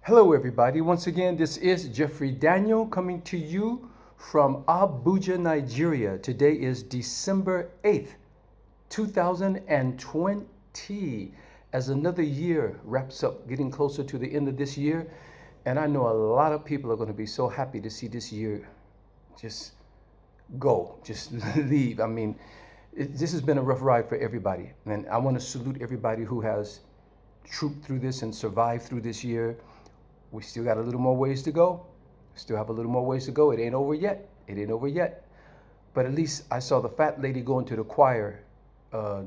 Hello, everybody. Once again, this is Jeffrey Daniel coming to you from Abuja, Nigeria. Today is December 8th, 2020. As another year wraps up, getting closer to the end of this year, and I know a lot of people are going to be so happy to see this year just just leave. I mean, this has been a rough ride for everybody, and I want to salute everybody who has trooped through this and survived through this year. We still got a little more ways to go. Still have a little more ways to go. It ain't over yet. It ain't over yet. But at least I saw the fat lady go into the choir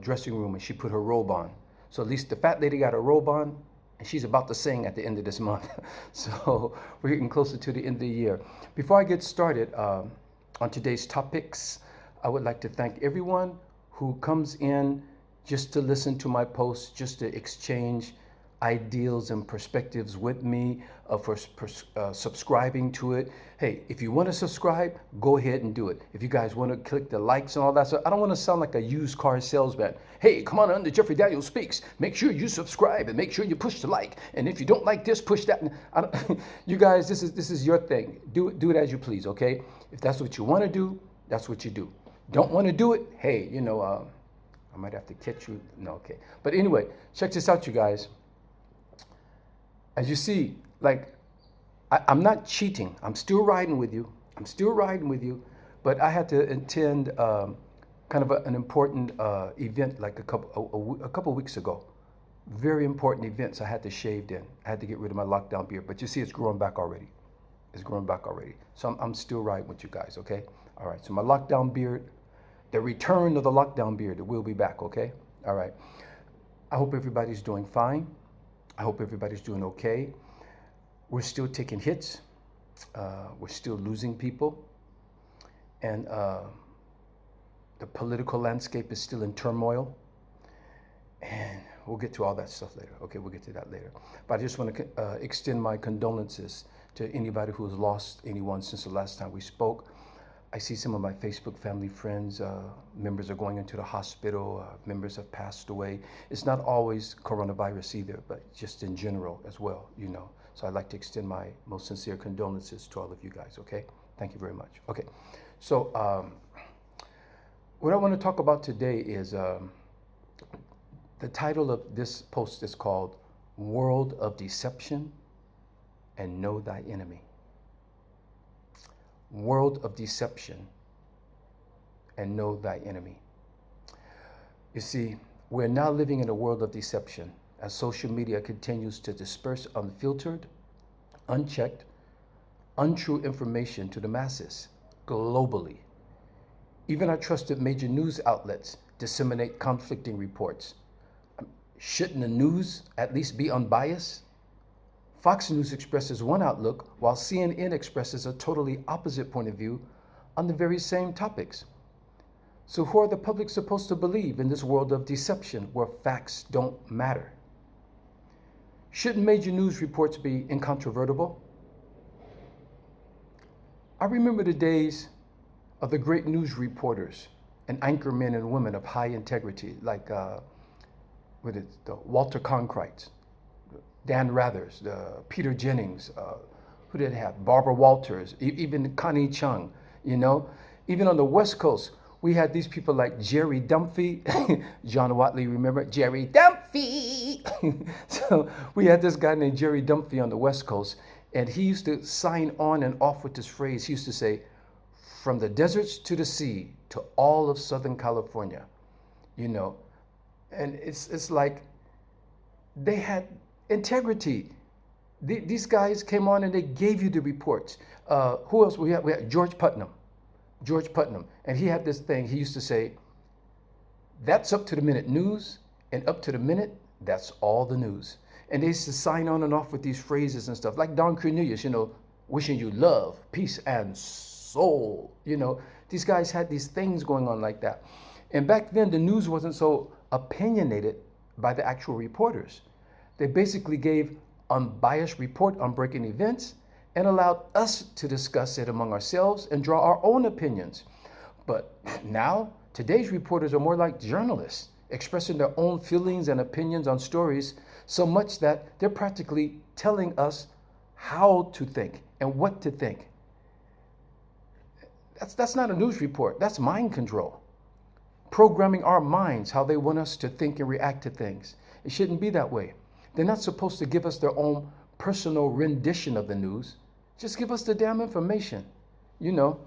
dressing room and she put her robe on. So at least the fat lady got her robe on and she's about to sing at the end of this month. So we're getting closer to the end of the year. Before I get started on today's topics, I would like to thank everyone who comes in just to listen to my posts, just to exchange ideals and perspectives with me, for subscribing to it. Hey, if you want to subscribe, go ahead and do it. If you guys want to click the likes and all that stuff, I don't want to sound like a used car salesman. Hey, come on under Jeffrey Daniel Speaks. Make sure you subscribe and make sure you push the like. And if you don't like this, push that. You guys, this is your thing. Do it as you please, okay? If that's what you want to do, that's what you do. Don't want to do it? Hey, I might have to catch you. No, okay. But anyway, check this out, you guys. As you see, I'm not cheating. I'm still riding with you. But I had to attend kind of an important event like a couple weeks ago. Very important events. I had to shave then. I had to get rid of my lockdown beard. But you see, it's growing back already. So I'm still riding with you guys, okay? All right, so my lockdown beard, the return of the lockdown beard, it will be back, okay? All right. I hope everybody's doing fine. I hope everybody's doing okay. We're still taking hits. We're still losing people. And the political landscape is still in turmoil. And we'll get to all that stuff later. Okay, we'll get to that later. But I just want to extend my condolences to anybody who has lost anyone since the last time we spoke. I see some of my Facebook family friends, members are going into the hospital, members have passed away. It's not always coronavirus either, but just in general as well, So I'd like to extend my most sincere condolences to all of you guys, okay? Thank you very much. Okay, so what I want to talk about today is the title of this post is called World of Deception and Know Thy Enemy. World of deception and know thy enemy. You see, we're now living in a world of deception as social media continues to disperse unfiltered, unchecked, untrue information to the masses globally. Even our trusted major news outlets disseminate conflicting reports. Shouldn't the news at least be unbiased? Fox News expresses one outlook, while CNN expresses a totally opposite point of view on the very same topics. So who are the public supposed to believe in this world of deception where facts don't matter? Shouldn't major news reports be incontrovertible? I remember the days of the great news reporters and anchormen and women of high integrity, like the Walter Cronkite, Dan Rathers, Peter Jennings, who did it have? Barbara Walters, even Connie Chung, Even on the West Coast, we had these people like Jerry Dunphy, John Watley, remember? Jerry Dunphy! So we had this guy named Jerry Dunphy on the West Coast, and he used to sign on and off with this phrase. He used to say, from the deserts to the sea, to all of Southern California, And it's like they had integrity. These guys came on and they gave you the reports. Who else? We had George Putnam, and he had this thing. He used to say, "That's up to the minute news, and up to the minute, that's all the news." And they used to sign on and off with these phrases and stuff, like Don Cornelius, wishing you love, peace, and soul. These guys had these things going on like that. And back then, the news wasn't so opinionated by the actual reporters. They basically gave unbiased report on breaking events and allowed us to discuss it among ourselves and draw our own opinions. But now, today's reporters are more like journalists, expressing their own feelings and opinions on stories, so much that they're practically telling us how to think and what to think. That's not a news report. That's mind control. Programming our minds how they want us to think and react to things. It shouldn't be that way. They're not supposed to give us their own personal rendition of the news. Just give us the damn information. You know,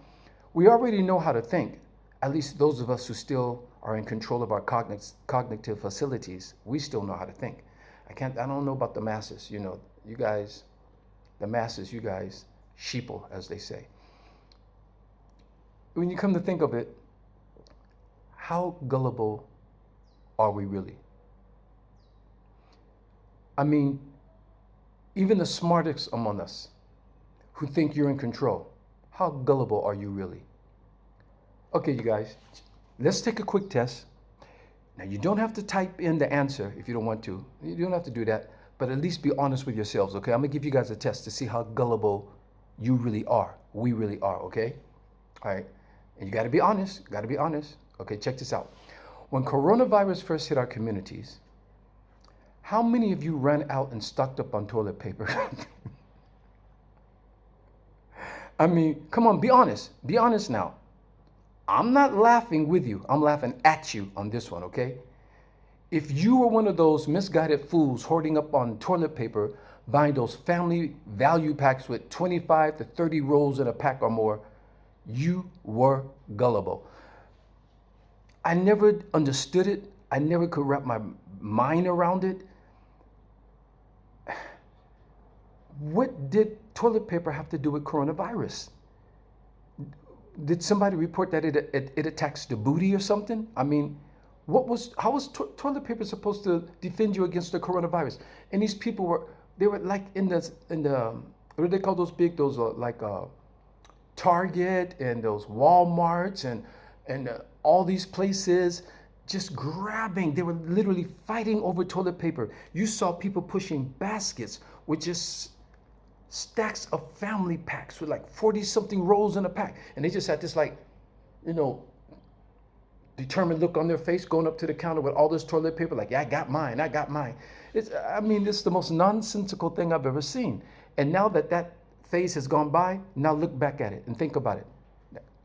we already know how to think. At least those of us who still are in control of our cognitive facilities, we still know how to think. I don't know about the masses, you know, you guys, the masses, you guys, sheeple, as they say. When you come to think of it, how gullible are we really? I mean, even the smartest among us who think you're in control, how gullible are you really? Okay, you guys, let's take a quick test. Now, you don't have to type in the answer if you don't want to. You don't have to do that, but at least be honest with yourselves, okay? I'm gonna give you guys a test to see how gullible you really are, we really are, okay? All right, and you gotta be honest, Okay, check this out. When coronavirus first hit our communities, how many of you ran out and stocked up on toilet paper? I mean, come on, be honest now. I'm not laughing with you. I'm laughing at you on this one, okay? If you were one of those misguided fools hoarding up on toilet paper, buying those family value packs with 25 to 30 rolls in a pack or more, you were gullible. I never understood it. I never could wrap my mind around it. What did toilet paper have to do with coronavirus? Did somebody report that it attacks the booty or something? I mean, how was toilet paper supposed to defend you against the coronavirus? And these people were like in the what do they call those big, Target and those Walmarts and all these places just grabbing. They were literally fighting over toilet paper. You saw people pushing baskets with just stacks of family packs with like 40 something rolls in a pack. And they just had this determined look on their face going up to the counter with all this toilet paper. Like, yeah, I got mine. This is the most nonsensical thing I've ever seen. And now that phase has gone by, now look back at it and think about it.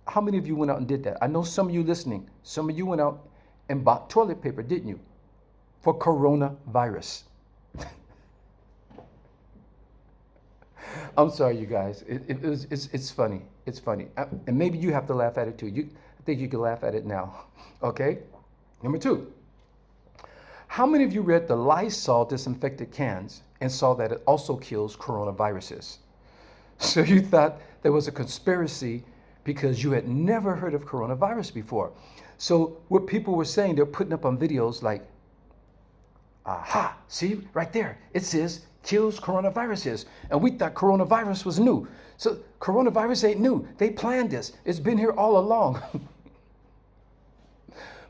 How many of you went out and did that? I know some of you listening, some of you went out and bought toilet paper, didn't you? For coronavirus. I'm sorry, you guys. It's funny. It's funny. And maybe you have to laugh at it too. I think you can laugh at it now. Okay? Number 2. How many of you read the Lysol disinfectant cans and saw that it also kills coronaviruses? So you thought there was a conspiracy because you had never heard of coronavirus before. So what people were saying, they're putting up on videos like, aha, see right there, it says kills coronaviruses. And we thought coronavirus was new. So coronavirus ain't new. They planned this. It's been here all along.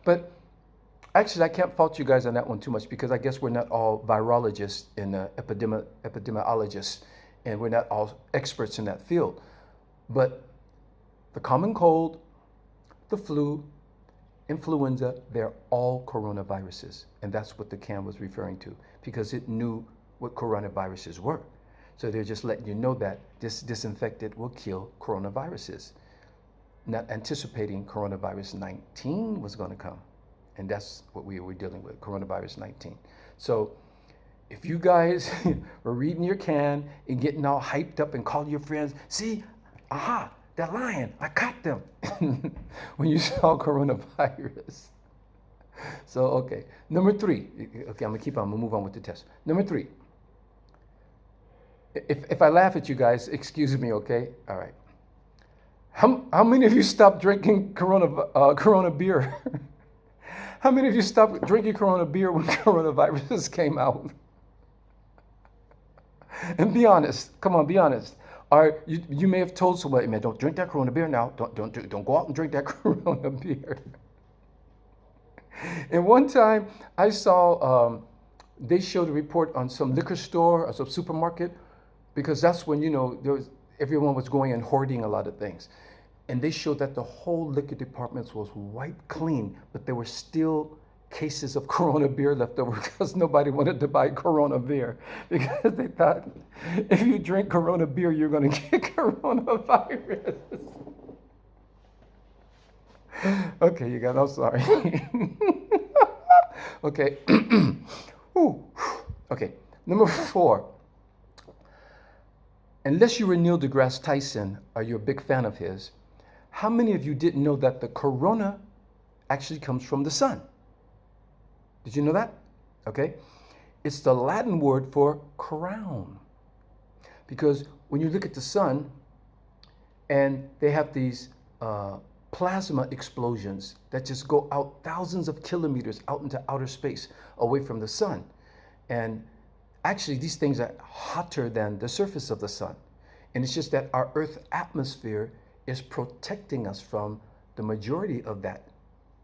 But actually, I can't fault you guys on that one too much because I guess we're not all virologists and epidemiologists, and we're not all experts in that field. But the common cold, the flu, influenza, they're all coronaviruses. And that's what the can was referring to because it knew what coronaviruses were. So they're just letting you know that this disinfectant will kill coronaviruses, not anticipating coronavirus 19 was going to come. And that's what we were dealing with, coronavirus 19. So if you guys were reading your can and getting all hyped up and calling your friends, see, aha, they're lying, I caught them, when you saw coronavirus. So, okay. Number 3. Okay, I'm gonna move on with the test. Number 3. If I laugh at you guys, excuse me, okay? All right. How many of you stopped drinking Corona beer? How many of you stopped drinking Corona beer when coronavirus came out? And be honest. Come on, be honest. You may have told somebody, man, don't drink that Corona beer now. Don't go out and drink that Corona beer. And one time I saw they showed a report on some liquor store or some supermarket, because that's when everyone was going and hoarding a lot of things. And they showed that the whole liquor department was wiped clean, but there were still cases of Corona beer left over because nobody wanted to buy Corona beer because they thought if you drink Corona beer, you're going to get coronavirus. Okay, you guys, I'm sorry. Okay. Ooh. Okay, number 4. Unless you were Neil deGrasse Tyson or you're a big fan of his, how many of you didn't know that the corona actually comes from the sun? Did you know that? Okay. It's the Latin word for crown. Because when you look at the sun and they have these plasma explosions that just go out thousands of kilometers out into outer space away from the sun. And actually, these things are hotter than the surface of the sun. And it's just that our Earth atmosphere is protecting us from the majority of that.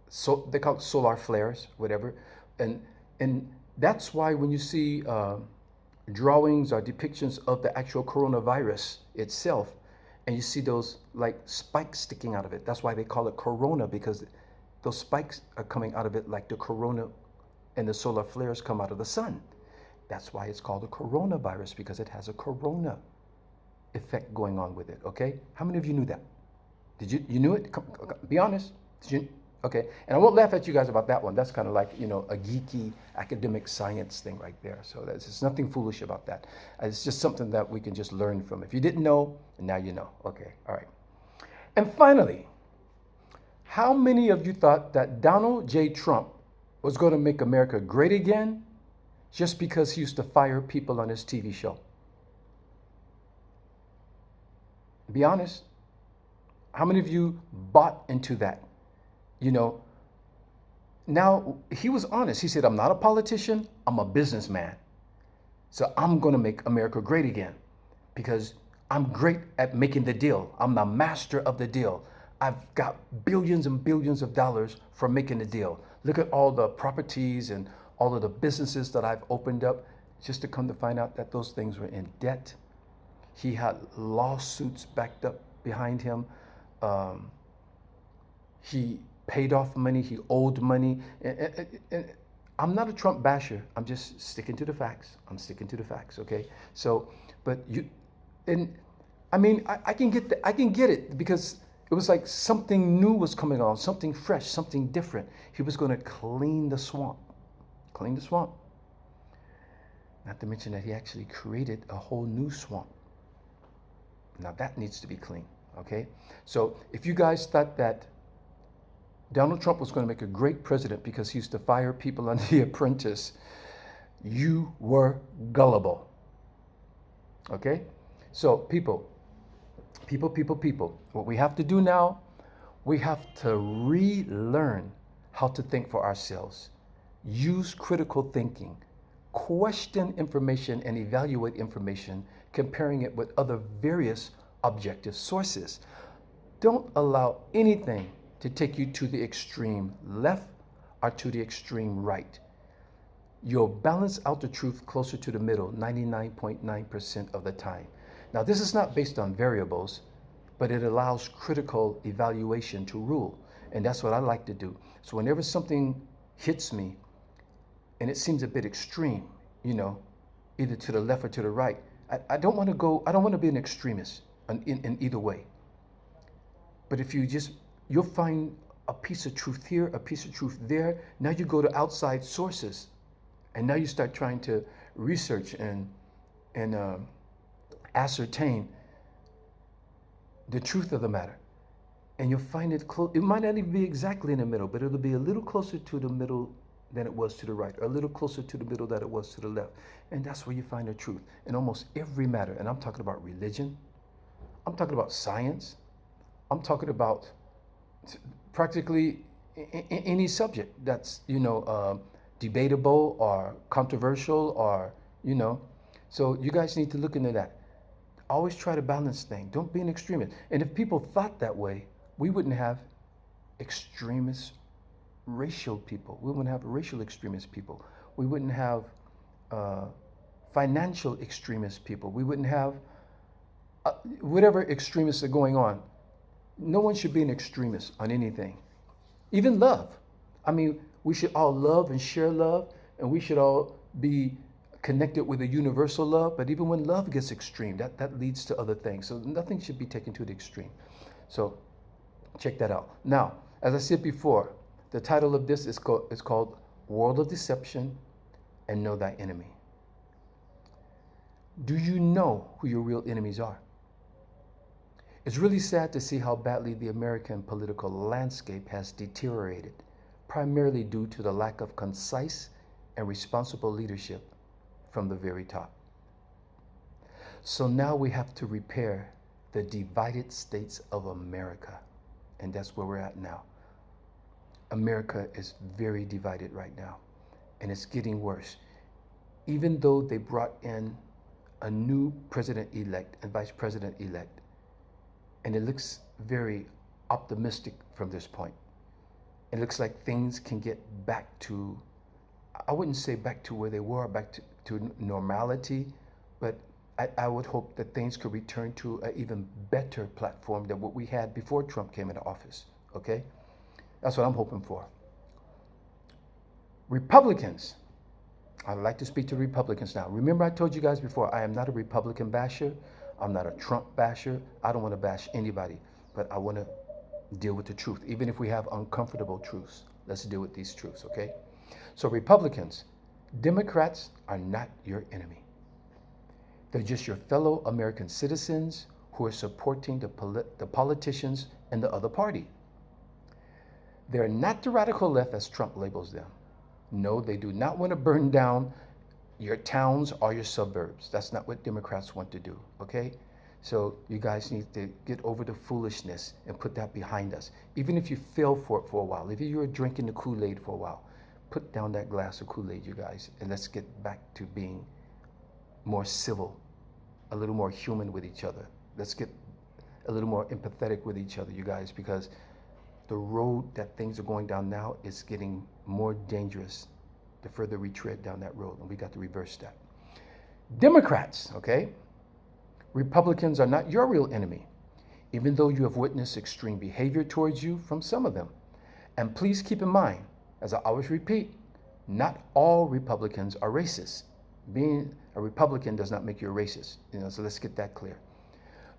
So they call it solar flares, whatever. And that's why when you see drawings or depictions of the actual coronavirus itself, and you see those like spikes sticking out of it, that's why they call it corona, because those spikes are coming out of it like the corona and the solar flares come out of the sun. That's why it's called a coronavirus, because it has a corona effect going on with it, okay? How many of you knew that? You knew it? Be honest. Did you? Okay, and I won't laugh at you guys about that one. That's kind of like, a geeky academic science thing right there. So there's nothing foolish about that. It's just something that we can just learn from. If you didn't know, now you know. Okay, all right. And finally, how many of you thought that Donald J. Trump was going to make America great again just because he used to fire people on his TV show? Be honest. How many of you bought into that? Now he was honest. He said, I'm not a politician, I'm a businessman. So I'm going to make America great again because I'm great at making the deal. I'm the master of the deal. I've got billions and billions of dollars for making the deal. Look at all the properties and all of the businesses that I've opened up, just to come to find out that those things were in debt. He had lawsuits backed up behind him. He paid off money, he owed money. And I'm not a Trump basher. I'm just sticking to the facts. I'm sticking to the facts, okay? So, but I can get it because it was like something new was coming on, something fresh, something different. He was going to clean the swamp. Clean the swamp. Not to mention that he actually created a whole new swamp. Now that needs to be clean, okay? So if you guys thought that Donald Trump was going to make a great president because he used to fire people on The Apprentice, you were gullible. Okay? So people, what we have to do now, we have to relearn how to think for ourselves. Use critical thinking. Question information and evaluate information, comparing it with other various objective sources. Don't allow anything to take you to the extreme left or to the extreme right. You'll balance out the truth closer to the middle 99.9% of the time. Now, this is not based on variables, but it allows critical evaluation to rule. And that's what I like to do. So whenever something hits me and it seems a bit extreme, either to the left or to the right, I don't want to be an extremist in either way. But if you'll find a piece of truth here, a piece of truth there. Now you go to outside sources, and now you start trying to research and ascertain the truth of the matter. And you'll find it close. It might not even be exactly in the middle, but it'll be a little closer to the middle than it was to the right, or a little closer to the middle than it was to the left. And that's where you find the truth in almost every matter. And I'm talking about religion. I'm talking about science. I'm talking about practically any subject that's debatable or controversial or so you guys need to look into that. Always try to balance things. Don't be an extremist. And if people thought that way, we wouldn't have extremist racial people. We wouldn't have racial extremist people. We wouldn't have financial extremist people. We wouldn't have whatever extremists are going on. No one should be an extremist on anything. Even love. I mean, we should all love and share love, and we should all be connected with a universal love. But even when love gets extreme, that leads to other things. So nothing should be taken to the extreme. So check that out. Now, as I said before, the title of this is called World of Deception and Know Thy Enemy. Do you know who your real enemies are? It's really sad to see how badly the American political landscape has deteriorated, primarily due to the lack of concise and responsible leadership from the very top. So now we have to repair the divided states of America, and that's where we're at now. America is very divided right now, and it's getting worse. Even though they brought in a new president-elect and vice president-elect, and it looks very optimistic from this point. It looks like things can get back to, I wouldn't say back to where they were, back to normality, but I would hope that things could return to an even better platform than what we had before Trump came into office, okay? That's what I'm hoping for. Republicans, I'd like to speak to Republicans now. Remember I told you guys before, I am not a Republican basher. I'm not a Trump basher. I don't want to bash anybody, but I want to deal with the truth. Even if we have uncomfortable truths, let's deal with these truths, okay? So Republicans, Democrats are not your enemy. They're just your fellow American citizens who are supporting the politicians in the other party. They're not the radical left as Trump labels them. No, they do not want to burn down your towns or your suburbs. That's not what Democrats want to do, okay? So you guys need to get over the foolishness and put that behind us. Even if you fell for it for a while, if you were drinking the Kool-Aid for a while, put down that glass of Kool-Aid, you guys, and let's get back to being more civil, a little more human with each other. Let's get a little more empathetic with each other, you guys, because the road that things are going down now is getting more dangerous the further we tread down that road, and we got to reverse that. Democrats, okay? Republicans are not your real enemy, even though you have witnessed extreme behavior towards you from some of them. And please keep in mind, as I always repeat, not all Republicans are racist. Being a Republican does not make you a racist, so let's get that clear.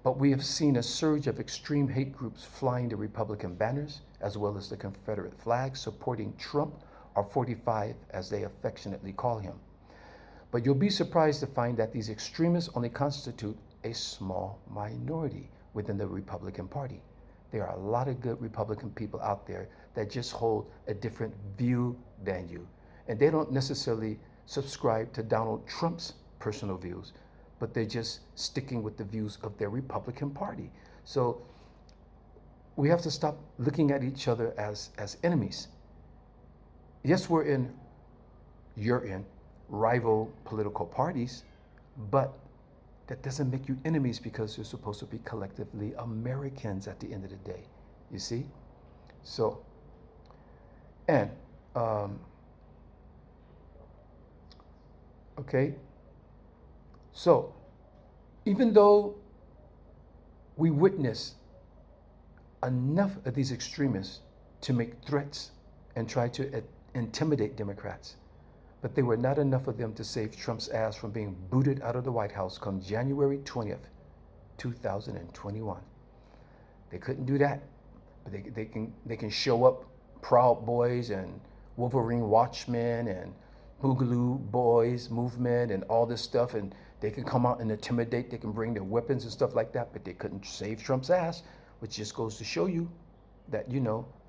But we have seen a surge of extreme hate groups flying the Republican banners, as well as the Confederate flag, supporting Trump, or 45 as they affectionately call him. But you'll be surprised to find that these extremists only constitute a small minority within the Republican Party. There are a lot of good Republican people out there that just hold a different view than you. And they don't necessarily subscribe to Donald Trump's personal views, but they're just sticking with the views of their Republican Party. So we have to stop looking at each other as enemies. Yes, you're in rival political parties, but that doesn't make you enemies because you're supposed to be collectively Americans at the end of the day, you see? So, and, okay, so even though we witness enough of these extremists to make threats and try to intimidate Democrats, but there were not enough of them to save Trump's ass from being booted out of the White House come January 20th, 2021. They couldn't do that, but they can show up Proud Boys and Wolverine Watchmen and Boogaloo Boys movement and all this stuff, and they can come out and intimidate, they can bring their weapons and stuff like that, but they couldn't save Trump's ass, which just goes to show you that,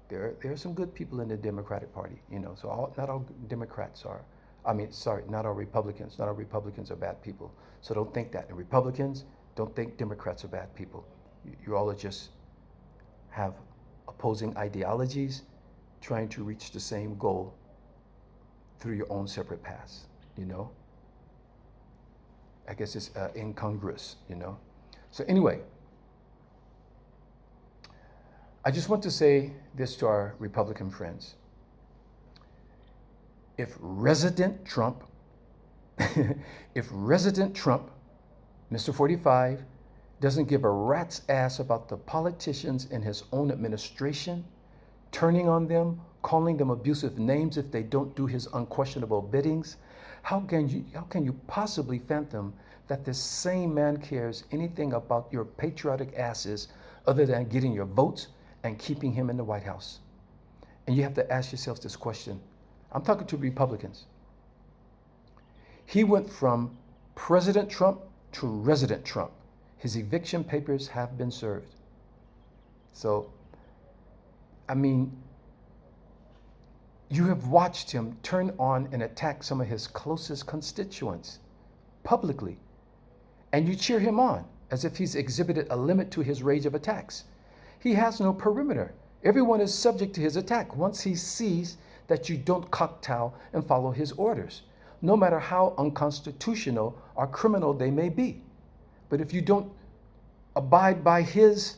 there are some good people in the Democratic Party, so not all Democrats are, not all Republicans. Not all Republicans are bad people. So don't think that. And Republicans, don't think Democrats are bad people. You all are just have opposing ideologies trying to reach the same goal through your own separate paths, I guess it's incongruous, So anyway, I just want to say this to our Republican friends. If Resident Trump, Mr. 45, doesn't give a rat's ass about the politicians in his own administration, turning on them, calling them abusive names if they don't do his unquestionable biddings? How can you possibly fathom that this same man cares anything about your patriotic asses other than getting your votes and keeping him in the White House? And you have to ask yourselves this question. I'm talking to Republicans. He went from President Trump to Resident Trump. His eviction papers have been served. So, I mean, you have watched him turn on and attack some of his closest constituents publicly. And you cheer him on as if he's exhibited a limit to his rage of attacks. He has no perimeter. Everyone is subject to his attack once he sees that you don't kowtow and follow his orders, no matter how unconstitutional or criminal they may be. But if you don't abide by his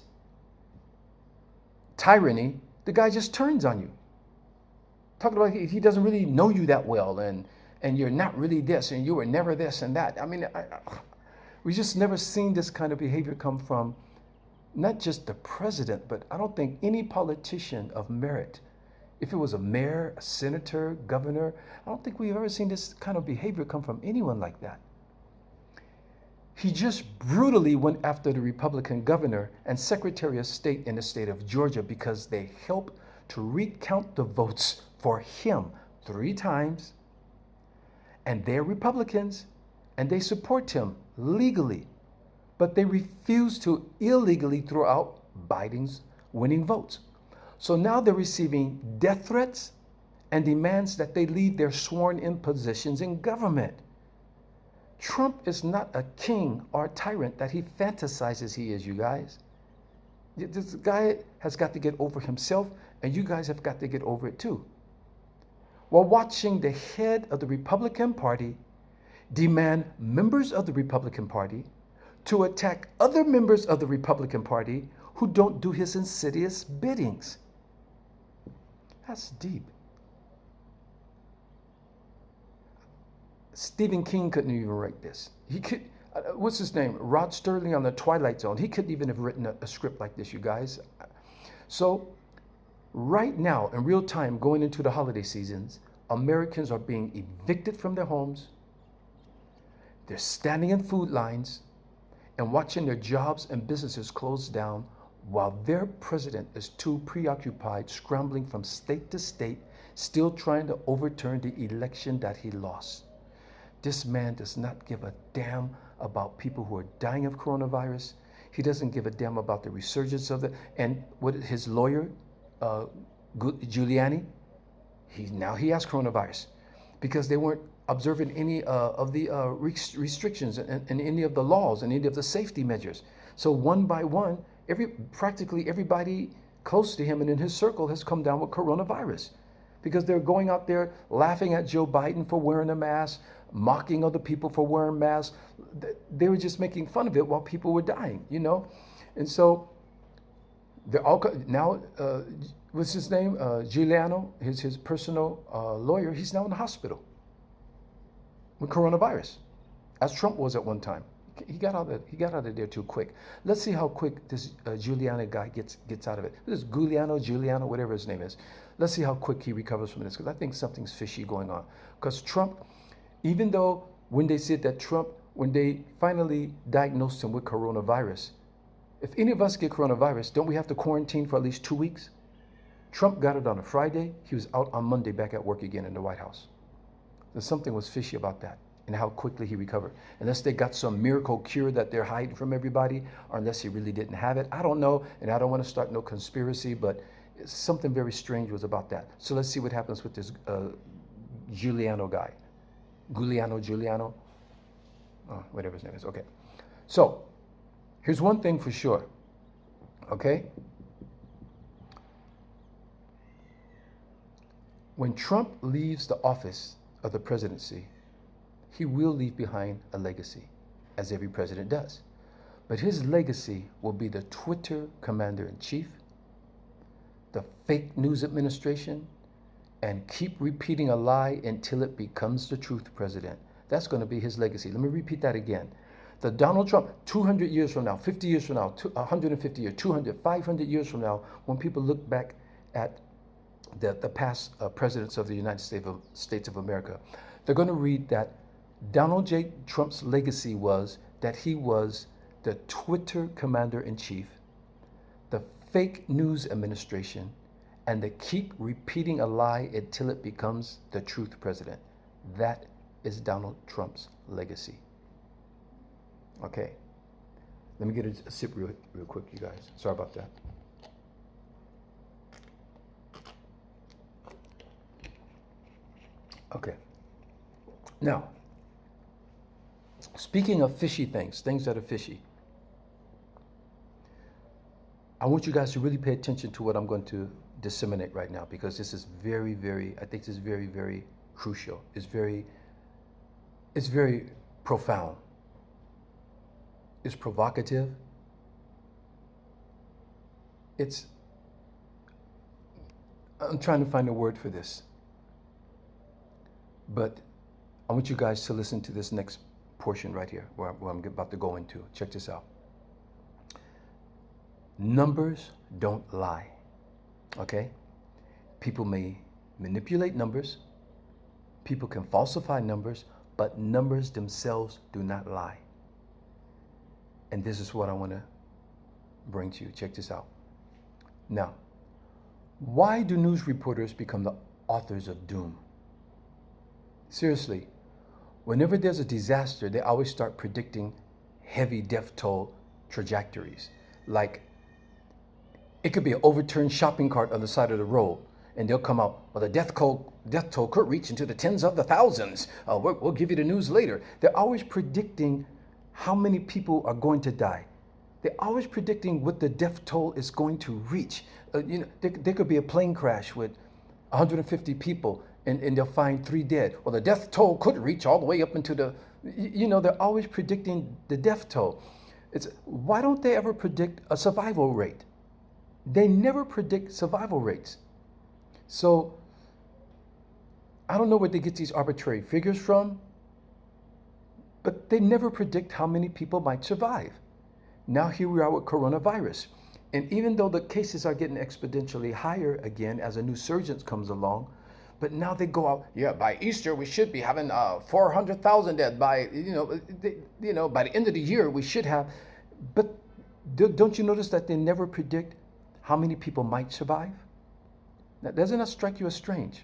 tyranny, the guy just turns on you. Talking about he doesn't really know you that well, and you're not really this, and you were never this and that. I mean, we just never seen this kind of behavior come from not just the president, but I don't think any politician of merit. If it was a mayor, a senator, governor, I don't think we've ever seen this kind of behavior come from anyone like that. He just brutally went after the Republican governor and Secretary of State in the state of Georgia because they helped to recount the votes for him 3 times. And they're Republicans and they support him legally, but they refuse to illegally throw out Biden's winning votes. So now they're receiving death threats and demands that they leave their sworn-in positions in government. Trump is not a king or a tyrant that he fantasizes he is, you guys. This guy has got to get over himself, and you guys have got to get over it too. While watching the head of the Republican Party demand members of the Republican Party to attack other members of the Republican Party who don't do his insidious biddings. That's deep. Stephen King couldn't even write this. He could, what's his name? Rod Sterling on The Twilight Zone. He couldn't even have written a script like this, you guys. So right now, in real time, going into the holiday seasons, Americans are being evicted from their homes. They're standing in food lines and watching their jobs and businesses close down while their president is too preoccupied scrambling from state to state, still trying to overturn the election that he lost. This man does not give a damn about people who are dying of coronavirus. He doesn't give a damn about the resurgence of it. And what his lawyer, Giuliani, he has coronavirus because they weren't observing any of the restrictions and any of the laws and any of the safety measures. So one by one, practically everybody close to him and in his circle has come down with coronavirus because they're going out there laughing at Joe Biden for wearing a mask, mocking other people for wearing masks. They were just making fun of it while people were dying, you know? And so they're all now, what's his name? Giuliano, his personal lawyer, he's now in the hospital with coronavirus, as Trump was at one time. He got out of there too quick. Let's see how quick this Giuliani guy gets out of it. This is Giuliano, whatever his name is. Let's see how quick he recovers from this, because I think something's fishy going on. Because Trump, even though when they said that Trump, when they finally diagnosed him with coronavirus, if any of us get coronavirus, don't we have to quarantine for at least 2 weeks? Trump got it on a Friday. He was out on Monday back at work again in the White House. So something was fishy about that and how quickly he recovered. Unless they got some miracle cure that they're hiding from everybody, or unless he really didn't have it. I don't know, and I don't want to start no conspiracy, but something very strange was about that. So let's see what happens with this Giuliano guy. Giuliano, whatever his name is, okay. So, here's one thing for sure, okay? When Trump leaves the office of the presidency, he will leave behind a legacy, as every president does. But his legacy will be the Twitter commander-in-chief, the fake news administration, and keep repeating a lie until it becomes the truth president. That's going to be his legacy. Let me repeat that again. The Donald Trump, 200 years from now, 50 years from now, 150 years, 200, 500 years from now, when people look back at the past presidents of the United States of America, they're going to read that Donald J. Trump's legacy was that he was the Twitter commander-in-chief, the fake news administration, and the keep repeating a lie until it becomes the truth president. That is Donald Trump's legacy. Okay, let me get a sip real quick, you guys. Sorry about that. Okay, now, speaking of fishy things that are fishy, I want you guys to really pay attention to what I'm going to disseminate right now, because this is very, very, I think this is very, very crucial. It's very profound. It's provocative. I'm trying to find a word for this. But I want you guys to listen to this next portion right here, where I'm about to go into. Check this out. Numbers don't lie, okay? People may manipulate numbers, people can falsify numbers, but numbers themselves do not lie. And this is what I want to bring to you. Check this out. Now, why do news reporters become the authors of doom? Seriously, whenever there's a disaster, they always start predicting heavy death toll trajectories. Like, it could be an overturned shopping cart on the side of the road, and they'll come out, well, the death toll could reach into the tens of the thousands. We'll give you the news later. They're always predicting how many people are going to die. They're always predicting what the death toll is going to reach. There could be a plane crash with 150 people, and they'll find 3 dead. Well, the death toll could reach all the way up into the, they're always predicting the death toll. Why don't they ever predict a survival rate? They never predict survival rates. So I don't know where they get these arbitrary figures from, but they never predict how many people might survive. Now here we are with coronavirus. And even though the cases are getting exponentially higher again as a new surge comes along, but now they go out, by Easter we should be having 400,000 dead. By, by the end of the year we should have. But don't you notice that they never predict how many people might survive? Now, doesn't that strike you as strange?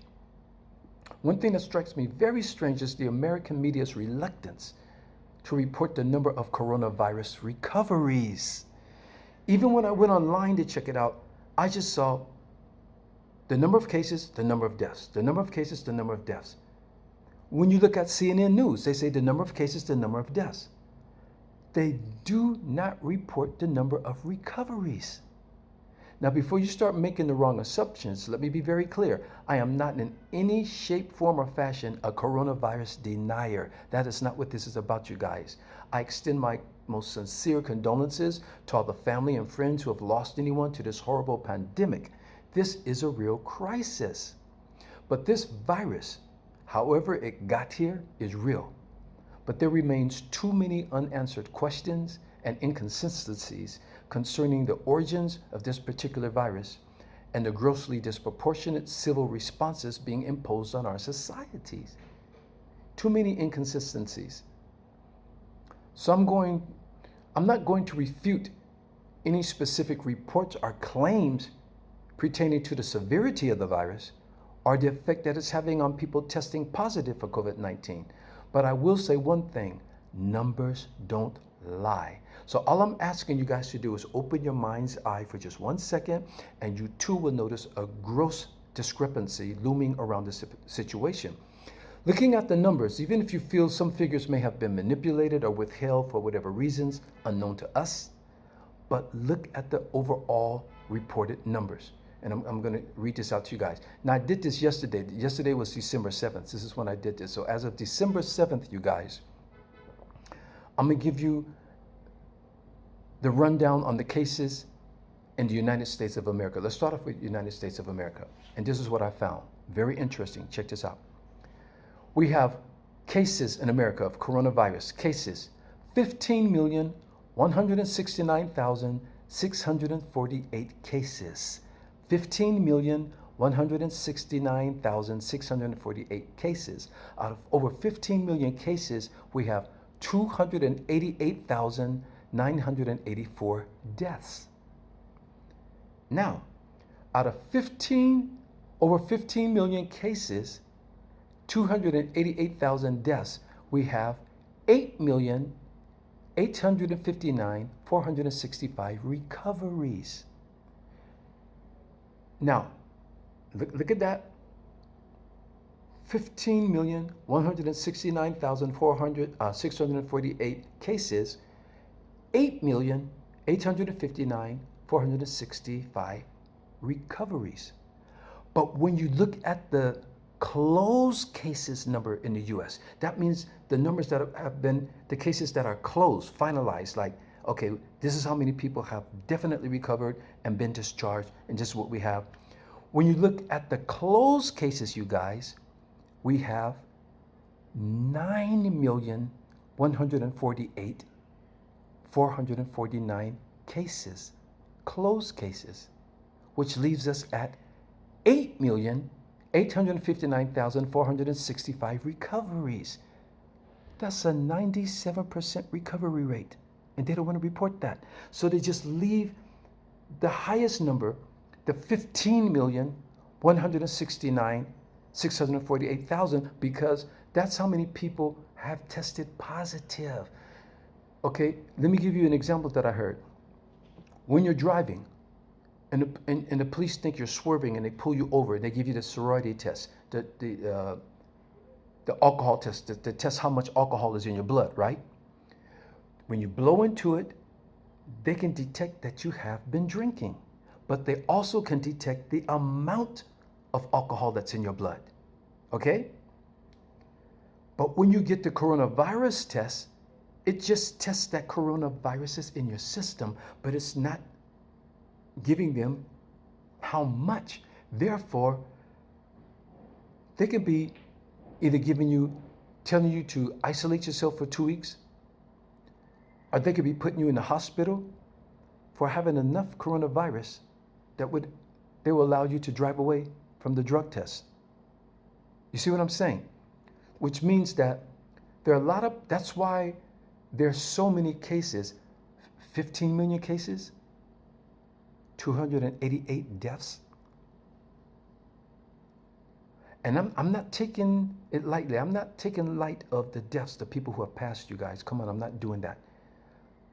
One thing that strikes me very strange is the American media's reluctance to report the number of coronavirus recoveries. Even when I went online to check it out, I just saw the number of cases, the number of deaths, the number of cases, the number of deaths. When you look at CNN News, they say the number of cases, the number of deaths. They do not report the number of recoveries. Now, before you start making the wrong assumptions, let me be very clear. I am not in any shape, form, or fashion a coronavirus denier. That is not what this is about, you guys. I extend my most sincere condolences to all the family and friends who have lost anyone to this horrible pandemic. This is a real crisis. But this virus, however it got here, is real. But there remains too many unanswered questions and inconsistencies concerning the origins of this particular virus and the grossly disproportionate civil responses being imposed on our societies. Too many inconsistencies. So I'm not going to refute any specific reports or claims pertaining to the severity of the virus or the effect that it's having on people testing positive for COVID-19. But I will say one thing, numbers don't lie. So all I'm asking you guys to do is open your mind's eye for just 1 second, and you too will notice a gross discrepancy looming around this situation. Looking at the numbers, even if you feel some figures may have been manipulated or withheld for whatever reasons unknown to us, but look at the overall reported numbers. And I'm going to read this out to you guys. Now, I did this yesterday. Yesterday was December 7th. This is when I did this. So as of December 7th, you guys, I'm going to give you the rundown on the cases in the United States of America. Let's start off with the United States of America. And this is what I found. Very interesting. Check this out. We have cases in America of coronavirus. Cases, 15,169,648 cases. 15,169,648 169,648 cases. Out of over 15 million cases, we have 288,984 deaths. Now, out of over 15 million cases, 288,000 deaths, we have 8,859,465 recoveries. Now, look at that. 15,169,648 cases, 8,859,465 recoveries. But when you look at the closed cases number in the US, that means the numbers that have been, the cases that are closed, finalized, like, okay, this is how many people have definitely recovered and been discharged, and this is what we have. When you look at the closed cases, you guys, we have 9,148,449 cases, closed cases, which leaves us at 8,859,465 recoveries. That's a 97% recovery rate, and they don't want to report that. So they just leave the highest number, the 15,169,648,000, because that's how many people have tested positive. Okay, let me give you an example that I heard. When you're driving, and the police think you're swerving and they pull you over, they give you the sobriety test, the alcohol test, to test how much alcohol is in your blood, right? When you blow into it, they can detect that you have been drinking, but they also can detect the amount of alcohol that's in your blood, okay? But when you get the coronavirus test, it just tests that coronavirus is in your system, but it's not giving them how much. Therefore, they could be either telling you to isolate yourself for 2 weeks, or they could be putting you in the hospital for having enough coronavirus that they will allow you to drive away from the drug test. You see what I'm saying? Which means that there are that's why there's so many cases, 15 million cases, 288 deaths. And I'm not taking it lightly. I'm not taking light of the deaths, the people who have passed, you guys. Come on, I'm not doing that.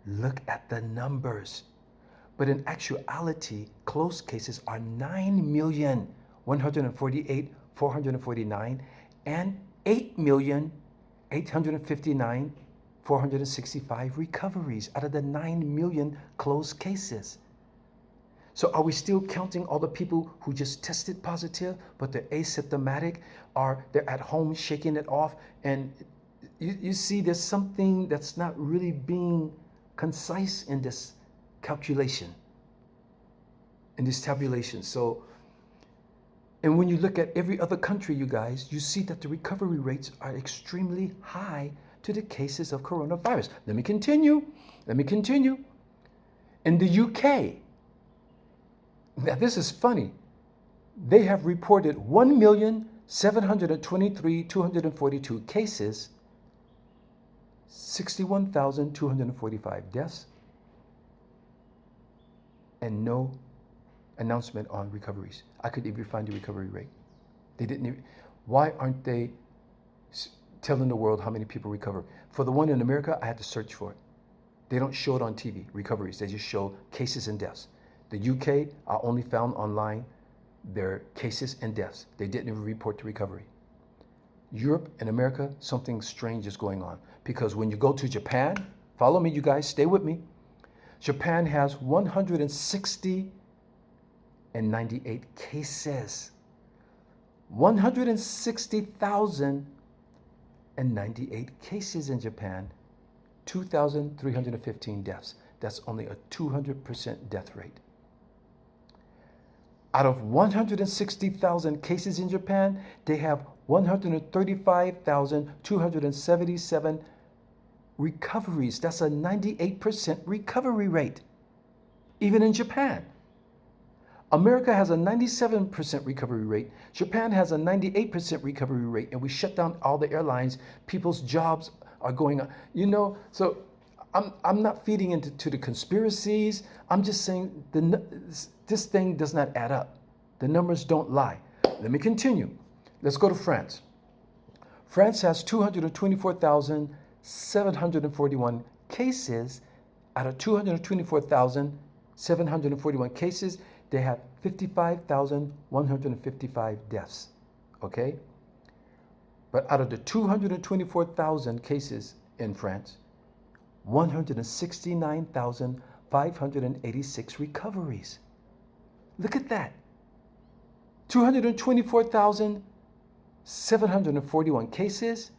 Look at the numbers. But in actuality, closed cases are 9,148,449 and 8,859,465 recoveries out of the 9 million closed cases. So are we still counting all the people who just tested positive, but they're asymptomatic, or they're at home shaking it off? And you see there's something that's not really being concise in this calculation, in this tabulation. So, and when you look at every other country, you guys, you see that the recovery rates are extremely high to the cases of coronavirus. Let me continue. In the UK, now this is funny, they have reported 1,723,242 cases, 61,245 deaths, and no announcement on recoveries. I couldn't even find the recovery rate. They didn't even, why aren't they telling the world how many people recover? For the one in America, I had to search for it. They don't show it on TV, recoveries. They just show cases and deaths. The UK, I only found online their cases and deaths. They didn't even report the recovery. Europe and America, something strange is going on. Because when you go to Japan, follow me, you guys, stay with me. Japan has 198 cases. 160,098 cases in Japan, 2,315 deaths. That's only a 200% death rate. Out of 160,000 cases in Japan, they have 135,277 recoveries. That's a 98% recovery rate, even in Japan. America has a 97% recovery rate. Japan has a 98% recovery rate, and we shut down all the airlines. People's jobs are going on. So I'm not feeding into the conspiracies. I'm just saying this thing does not add up. The numbers don't lie. Let me continue. Let's go to France. France has 224,741 cases. Out of 224,741 cases, they have 55,155 deaths. Okay? But out of the 224,000 cases in France, 169,586 recoveries. Look at that. 224,741 cases,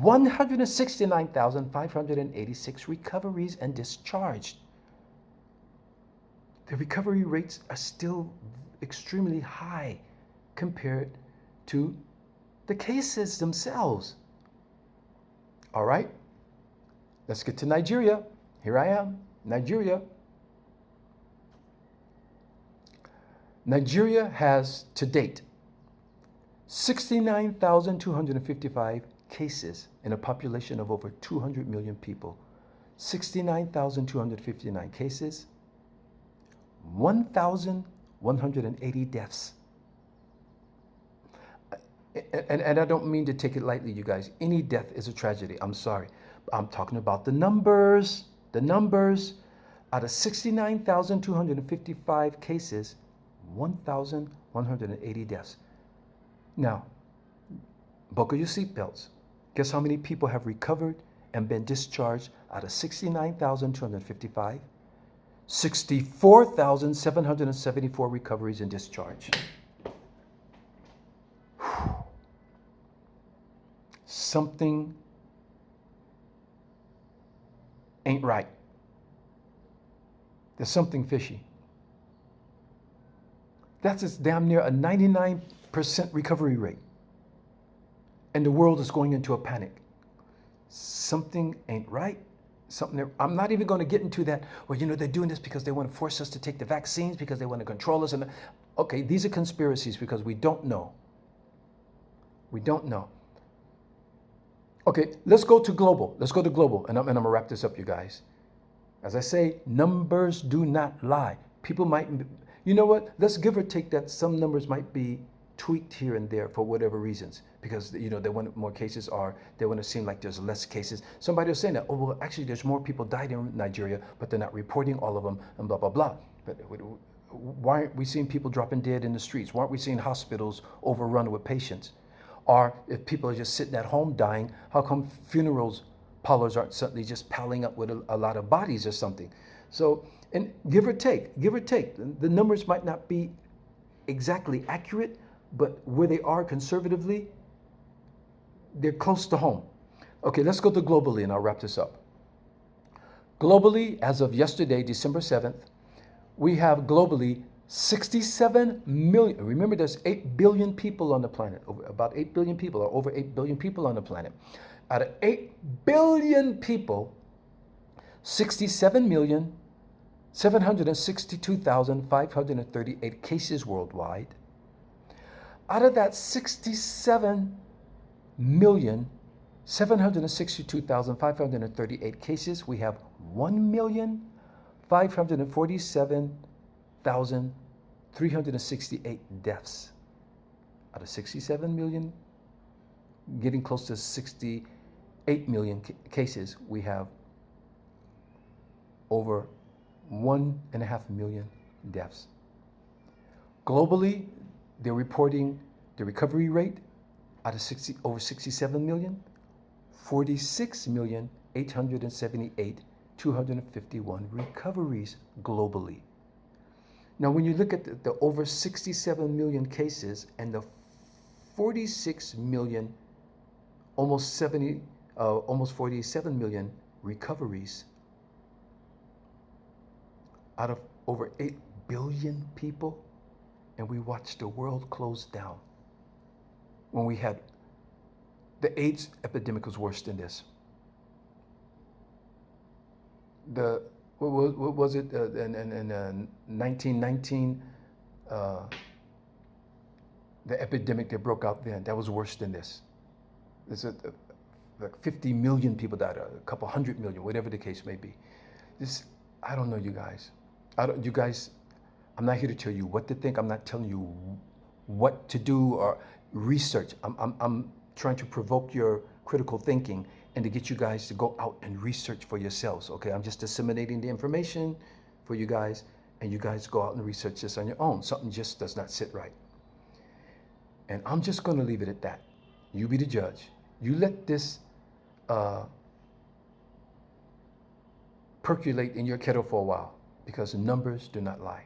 169,586 recoveries and discharged. The recovery rates are still extremely high compared to the cases themselves. All right, let's get to Nigeria. Here I am, Nigeria. Nigeria has, to date, 69,255 cases in a population of over 200 million people. 69,259 cases, 1,180 deaths. And I don't mean to take it lightly, you guys. Any death is a tragedy. I'm sorry. I'm talking about the numbers. The numbers. Out of 69,255 cases, 1,180 deaths. Now, buckle your seatbelts. Guess how many people have recovered and been discharged out of 69,255? 64,774 recoveries and discharge. Something ain't right. There's something fishy. That's damn near a 99% recovery rate. And the world is going into a panic. Something ain't right. I'm not even going to get into that. Well, they're doing this because they want to force us to take the vaccines, because they want to control us. Okay, these are conspiracies because we don't know. We don't know. Okay, let's go to global. And I'm going to wrap this up, you guys. As I say, numbers do not lie. People might, you know what? Let's give or take that some numbers might be tweaked here and there for whatever reasons, because they want more cases, or they want to seem like there's less cases. Somebody was saying that, oh, well, actually there's more people died in Nigeria, but they're not reporting all of them, and blah, blah, blah. But why aren't we seeing people dropping dead in the streets? Why aren't we seeing hospitals overrun with patients? Or if people are just sitting at home dying, how come funerals parlors aren't suddenly just piling up with a lot of bodies or something? So, and give or take, the numbers might not be exactly accurate, but where they are conservatively, they're close to home. Okay, let's go to globally, and I'll wrap this up. Globally, as of yesterday, December 7th, we have globally 67 million. Remember, there's 8 billion people on the planet. About 8 billion people, or over 8 billion people on the planet. Out of 8 billion people, 67,762,538 cases worldwide. Out of that 67,762,538 cases, we have 1,547,368 deaths. Out of 67 million, getting close to 68 million cases, we have over 1.5 million deaths. Globally, they're reporting the recovery rate out of over 67 million, 46,878,251 recoveries globally. Now, when you look at the over 67 million cases and the 46 million, almost 47 million recoveries out of over 8 billion people, and we watched the world close down. When we had the AIDS epidemic was worse than this. What was it in 1919? uh, the epidemic that broke out then. That was worse than this. Like 50 million people died, a couple 100 million, whatever the case may be. This, I don't know, you guys. I'm not here to tell you what to think. I'm not telling you what to do or research. I'm trying to provoke your critical thinking and to get you guys to go out and research for yourselves. Okay, I'm just disseminating the information for you guys, and you guys go out and research this on your own. Something just does not sit right. And I'm just going to leave it at that. You be the judge. You let this percolate in your kettle for a while, because the numbers do not lie.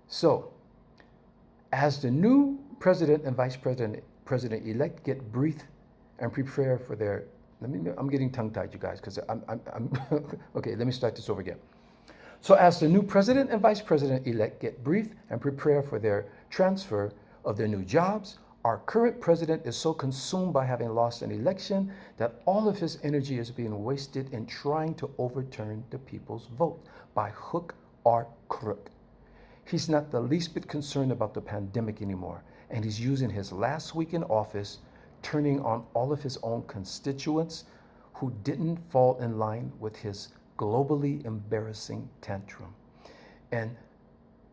So, as the new president and vice president-elect get breathe and prepare for their, I'm getting tongue-tied, you guys, because I'm okay, let me start this over again. So as the new president and vice president-elect get briefed and prepare for their transfer of their new jobs, our current president is so consumed by having lost an election that all of his energy is being wasted in trying to overturn the people's vote by hook or crook. He's not the least bit concerned about the pandemic anymore, and he's using his last week in office, turning on all of his own constituents who didn't fall in line with his globally embarrassing tantrum. And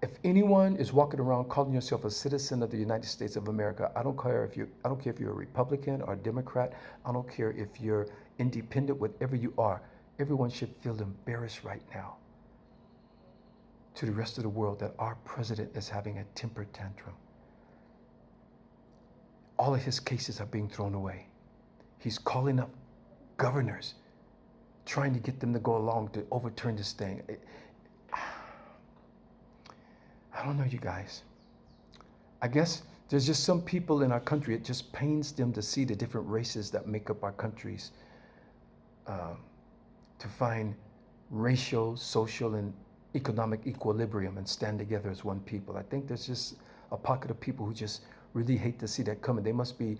if anyone is walking around calling yourself a citizen of the United States of America, I don't care if you're a Republican or a Democrat, I don't care if you're independent, whatever you are, everyone should feel embarrassed right now to the rest of the world that our president is having a temper tantrum. All of his cases are being thrown away. He's calling up governors, trying to get them to go along to overturn this thing. I don't know, you guys. I guess there's just some people in our country, it just pains them to see the different races that make up our countries, to find racial, social, and economic equilibrium and stand together as one people. I think there's just a pocket of people who just really hate to see that coming. They must be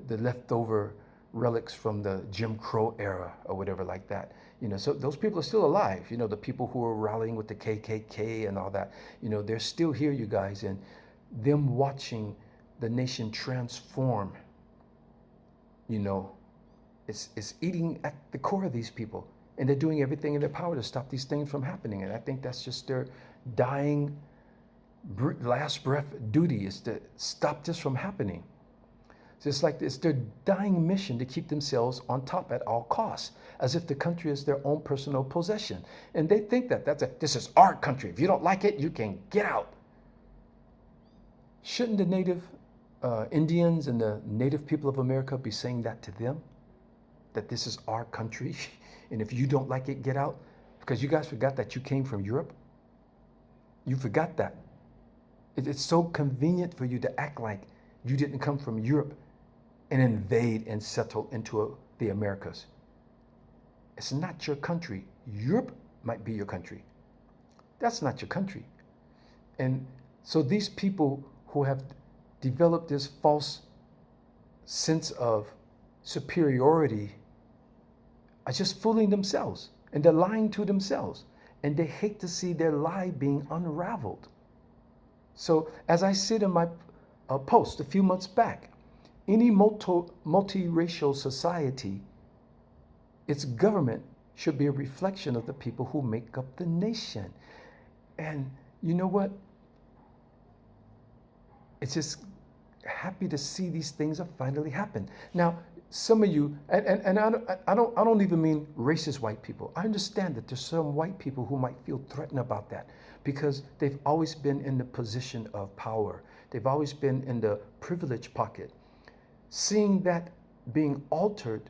the leftover relics from the Jim Crow era or whatever like that. You know, so those people are still alive. You know, the people who are rallying with the KKK and all that, you know, they're still here, you guys, and them watching the nation transform, you know, it's eating at the core of these people, and they're doing everything in their power to stop these things from happening. And I think that's just their dying last breath duty, is to stop this from happening. So it's like it's their dying mission to keep themselves on top at all costs, as if the country is their own personal possession. And they think that this is our country. If you don't like it, you can get out. Shouldn't the native Indians and the native people of America be saying that to them? That this is our country, and if you don't like it, get out? Because you guys forgot that you came from Europe. You forgot that. It's so convenient for you to act like you didn't come from Europe and invade and settle into the Americas. It's not your country. Europe might be your country. That's not your country. And so these people who have developed this false sense of superiority are just fooling themselves, and they're lying to themselves, and they hate to see their lie being unraveled. So as I said in my post a few months back, any multiracial society, its government should be a reflection of the people who make up the nation. And you know what? It's just happy to see these things have finally happened. Now, some of you, and I don't even mean racist white people. I understand that there's some white people who might feel threatened about that, because they've always been in the position of power. They've always been in the privilege pocket. Seeing that being altered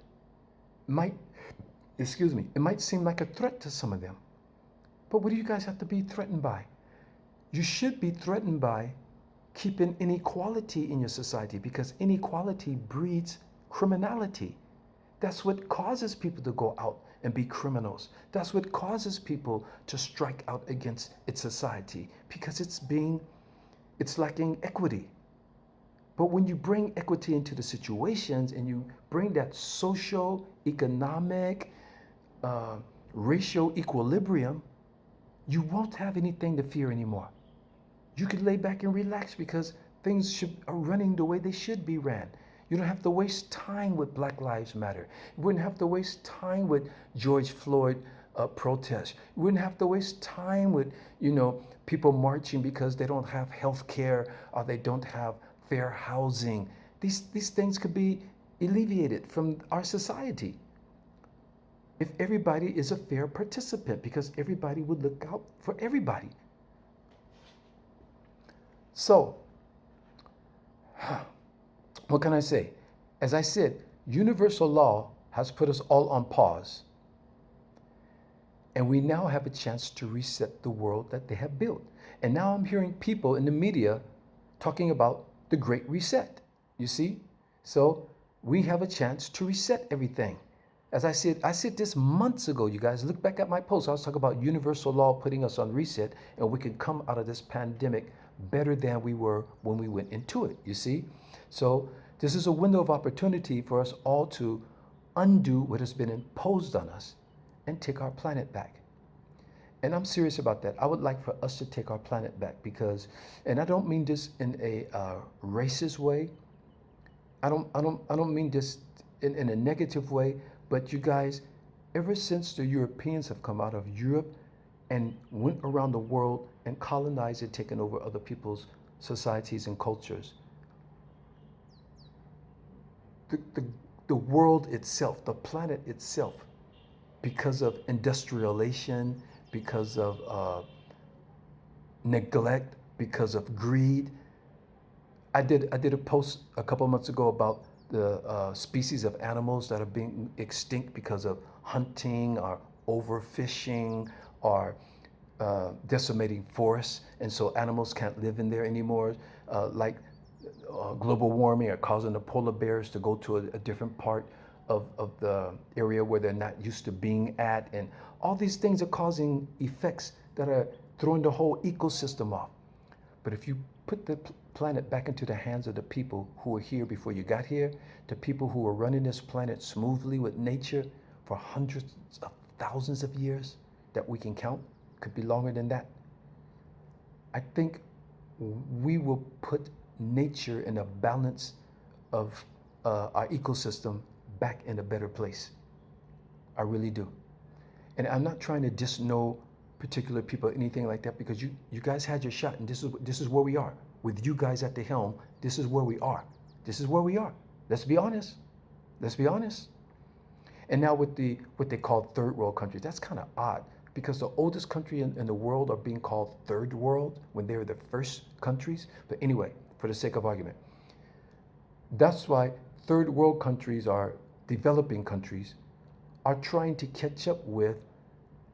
it might seem like a threat to some of them. But what do you guys have to be threatened by? You should be threatened by keeping inequality in your society, because inequality breeds criminality. That's what causes people to go out and be criminals. That's what causes people to strike out against its society, because it's lacking equity. But when you bring equity into the situations and you bring that social, economic, racial equilibrium, you won't have anything to fear anymore. You could lay back and relax because are running the way they should be ran. You don't have to waste time with Black Lives Matter. You wouldn't have to waste time with George Floyd protests. You wouldn't have to waste time with, people marching because they don't have health care or they don't have fair housing. These things could be alleviated from our society if everybody is a fair participant, because everybody would look out for everybody. So, what can I say? As I said, universal law has put us all on pause. And we now have a chance to reset the world that they have built. And now I'm hearing people in the media talking about the Great Reset. You see? So we have a chance to reset everything. As I said this months ago, you guys. Look back at my post. I was talking about universal law putting us on reset, and we can come out of this pandemic better than we were when we went into it, you see? So this is a window of opportunity for us all to undo what has been imposed on us and take our planet back. And I'm serious about that. I would like for us to take our planet back because, and I don't mean this in a racist way. I don't mean this in a negative way, but you guys, ever since the Europeans have come out of Europe and went around the world and colonized and taken over other people's societies and cultures, the world itself, the planet itself, because of industrialization, because of neglect, because of greed. I did a post a couple months ago about the species of animals that are being extinct because of hunting or overfishing or decimating forests, and so animals can't live in there anymore. Like global warming are causing the polar bears to go to a different part of the area where they're not used to being at, and all these things are causing effects that are throwing the whole ecosystem off. But if you put the planet back into the hands of the people who were here before you got here, the people who were running this planet smoothly with nature for hundreds of thousands of years that we can count, could be longer than that, I think we will put nature in a balance of our ecosystem back in a better place. I really do. And I'm not trying to diss no particular people or anything like that, because you guys had your shot, and this is where we are. With you guys at the helm, this is where we are. This is where we are. Let's be honest. Let's be honest. And now with what they call third world countries, that's kind of odd, because the oldest country in the world are being called third world when they were the first countries. But anyway, for the sake of argument, that's why third world countries, are developing countries, are trying to catch up with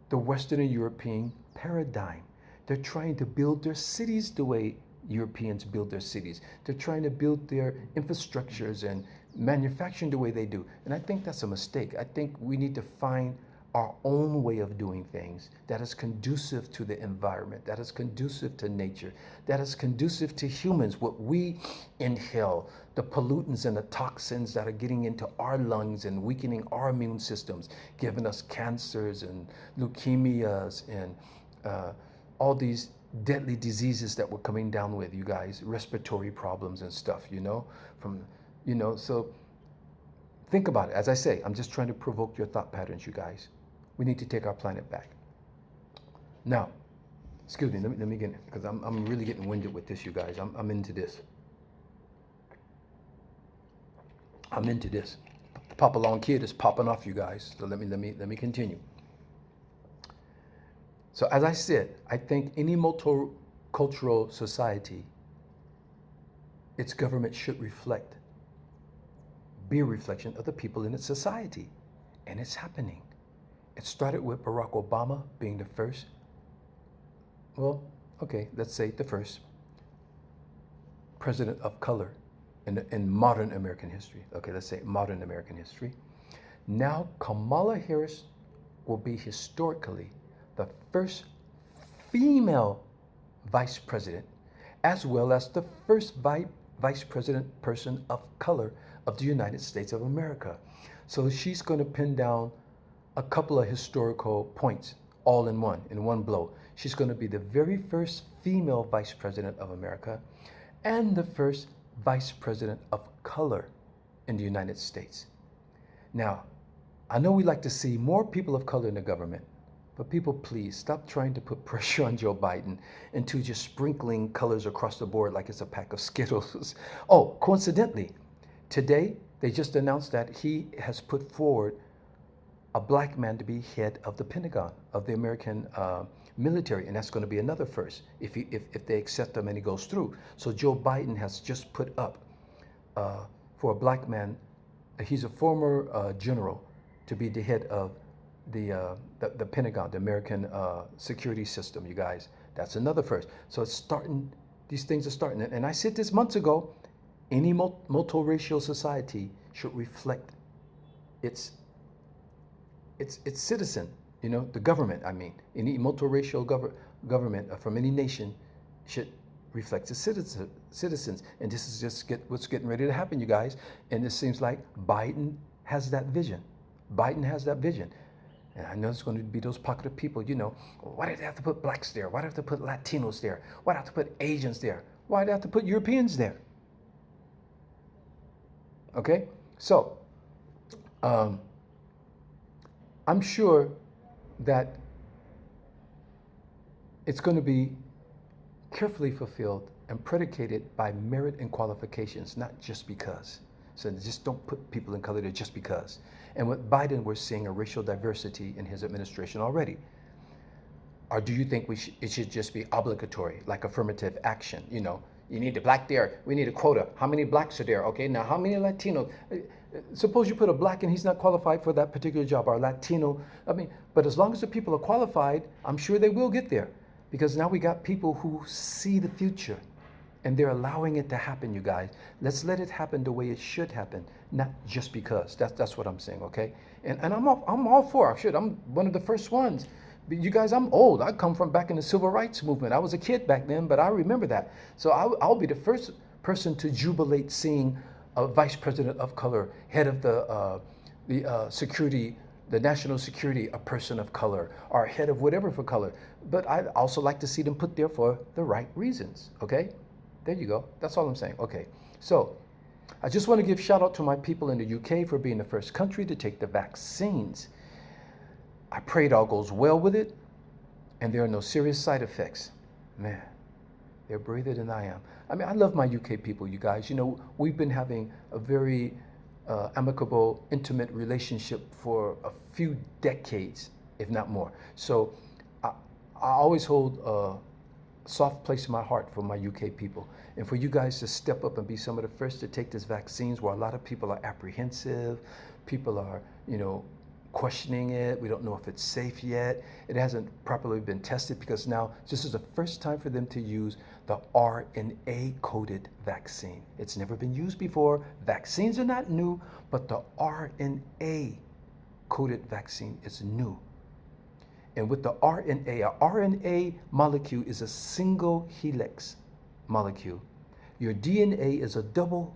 the Western and European paradigm. They're trying to build their cities the way Europeans build their cities. They're trying to build their infrastructures and manufacturing the way they do. And I think that's a mistake. I think we need to find our own way of doing things that is conducive to the environment, that is conducive to nature, that is conducive to humans, what we inhale, the pollutants and the toxins that are getting into our lungs and weakening our immune systems, giving us cancers and leukemias and all these deadly diseases that we're coming down with, you guys, respiratory problems and stuff, so think about it. As I say, I'm just trying to provoke your thought patterns, you guys. We need to take our planet back. Now, excuse me, let me get, because I'm really getting winded with this, you guys. I'm into this. I'm into this. The Pop Along Kid is popping off, you guys. So let me continue. So as I said, I think any multicultural society, its government should be a reflection of the people in its society. And it's happening. It started with Barack Obama being the first, let's say the first president of color in modern American history. Okay, let's say modern American history. Now Kamala Harris will be historically the first female vice president, as well as the first vice president person of color of the United States of America. So she's going to pin down a couple of historical points all in one blow. She's going to be the very first female vice president of America and the first vice president of color in the United States. Now, I know we like to see more people of color in the government, but people, please stop trying to put pressure on Joe Biden into just sprinkling colors across the board like it's a pack of Skittles. Oh, coincidentally, today they just announced that he has put forward a black man to be head of the Pentagon, of the American military, and that's going to be another first if they accept him and he goes through. So Joe Biden has just put up for a black man, he's a former general, to be the head of the Pentagon, the American security system, you guys. That's another first. So it's starting, these things are starting. And I said this months ago, any multiracial society should reflect its citizen, you know, the government, I mean. Any multiracial government from any nation should reflect its citizens. And this is just what's getting ready to happen, you guys. And it seems like Biden has that vision. Biden has that vision. And I know it's going to be those pocket of people, you know, why did they have to put blacks there? Why do they have to put Latinos there? Why do they have to put Asians there? Why do they have to put Europeans there? Okay, so I'm sure that it's going to be carefully fulfilled and predicated by merit and qualifications, not just because. So just don't put people in color there just because. And with Biden, we're seeing a racial diversity in his administration already. Or do you think it should just be obligatory, like affirmative action? You know, you need a black there, we need a quota. How many blacks are there? Okay, now how many Latinos? Suppose you put a black and he's not qualified for that particular job, or Latino. I mean, but as long as the people are qualified, I'm sure they will get there. Because now we got people who see the future. And they're allowing it to happen, you guys. Let's let it happen the way it should happen, not just because. That's what I'm saying, okay? And I'm all for it. I'm one of the first ones. But you guys, I'm old. I come from back in the civil rights movement. I was a kid back then, but I remember that. So I'll be the first person to jubilate seeing a vice president of color, head of the security, the national security, a person of color, or head of whatever for color. But I'd also like to see them put there for the right reasons, okay? There you go. That's all I'm saying. Okay. So I just want to give shout out to my people in the UK for being the first country to take the vaccines. I pray it all goes well with it and there are no serious side effects. Man, they're braver than I am. I mean, I love my UK people, you guys. You know, we've been having a very amicable, intimate relationship for a few decades, if not more. So I always hold soft place in my heart for my UK people, and for you guys to step up and be some of the first to take these vaccines, where a lot of people are apprehensive, people are, you know, questioning it. We don't know if it's safe yet. It hasn't properly been tested, because now this is the first time for them to use the RNA coded vaccine. It's never been used before. Vaccines are not new, but the RNA coded vaccine is new. And with the RNA, a RNA molecule is a single helix molecule. Your DNA is a double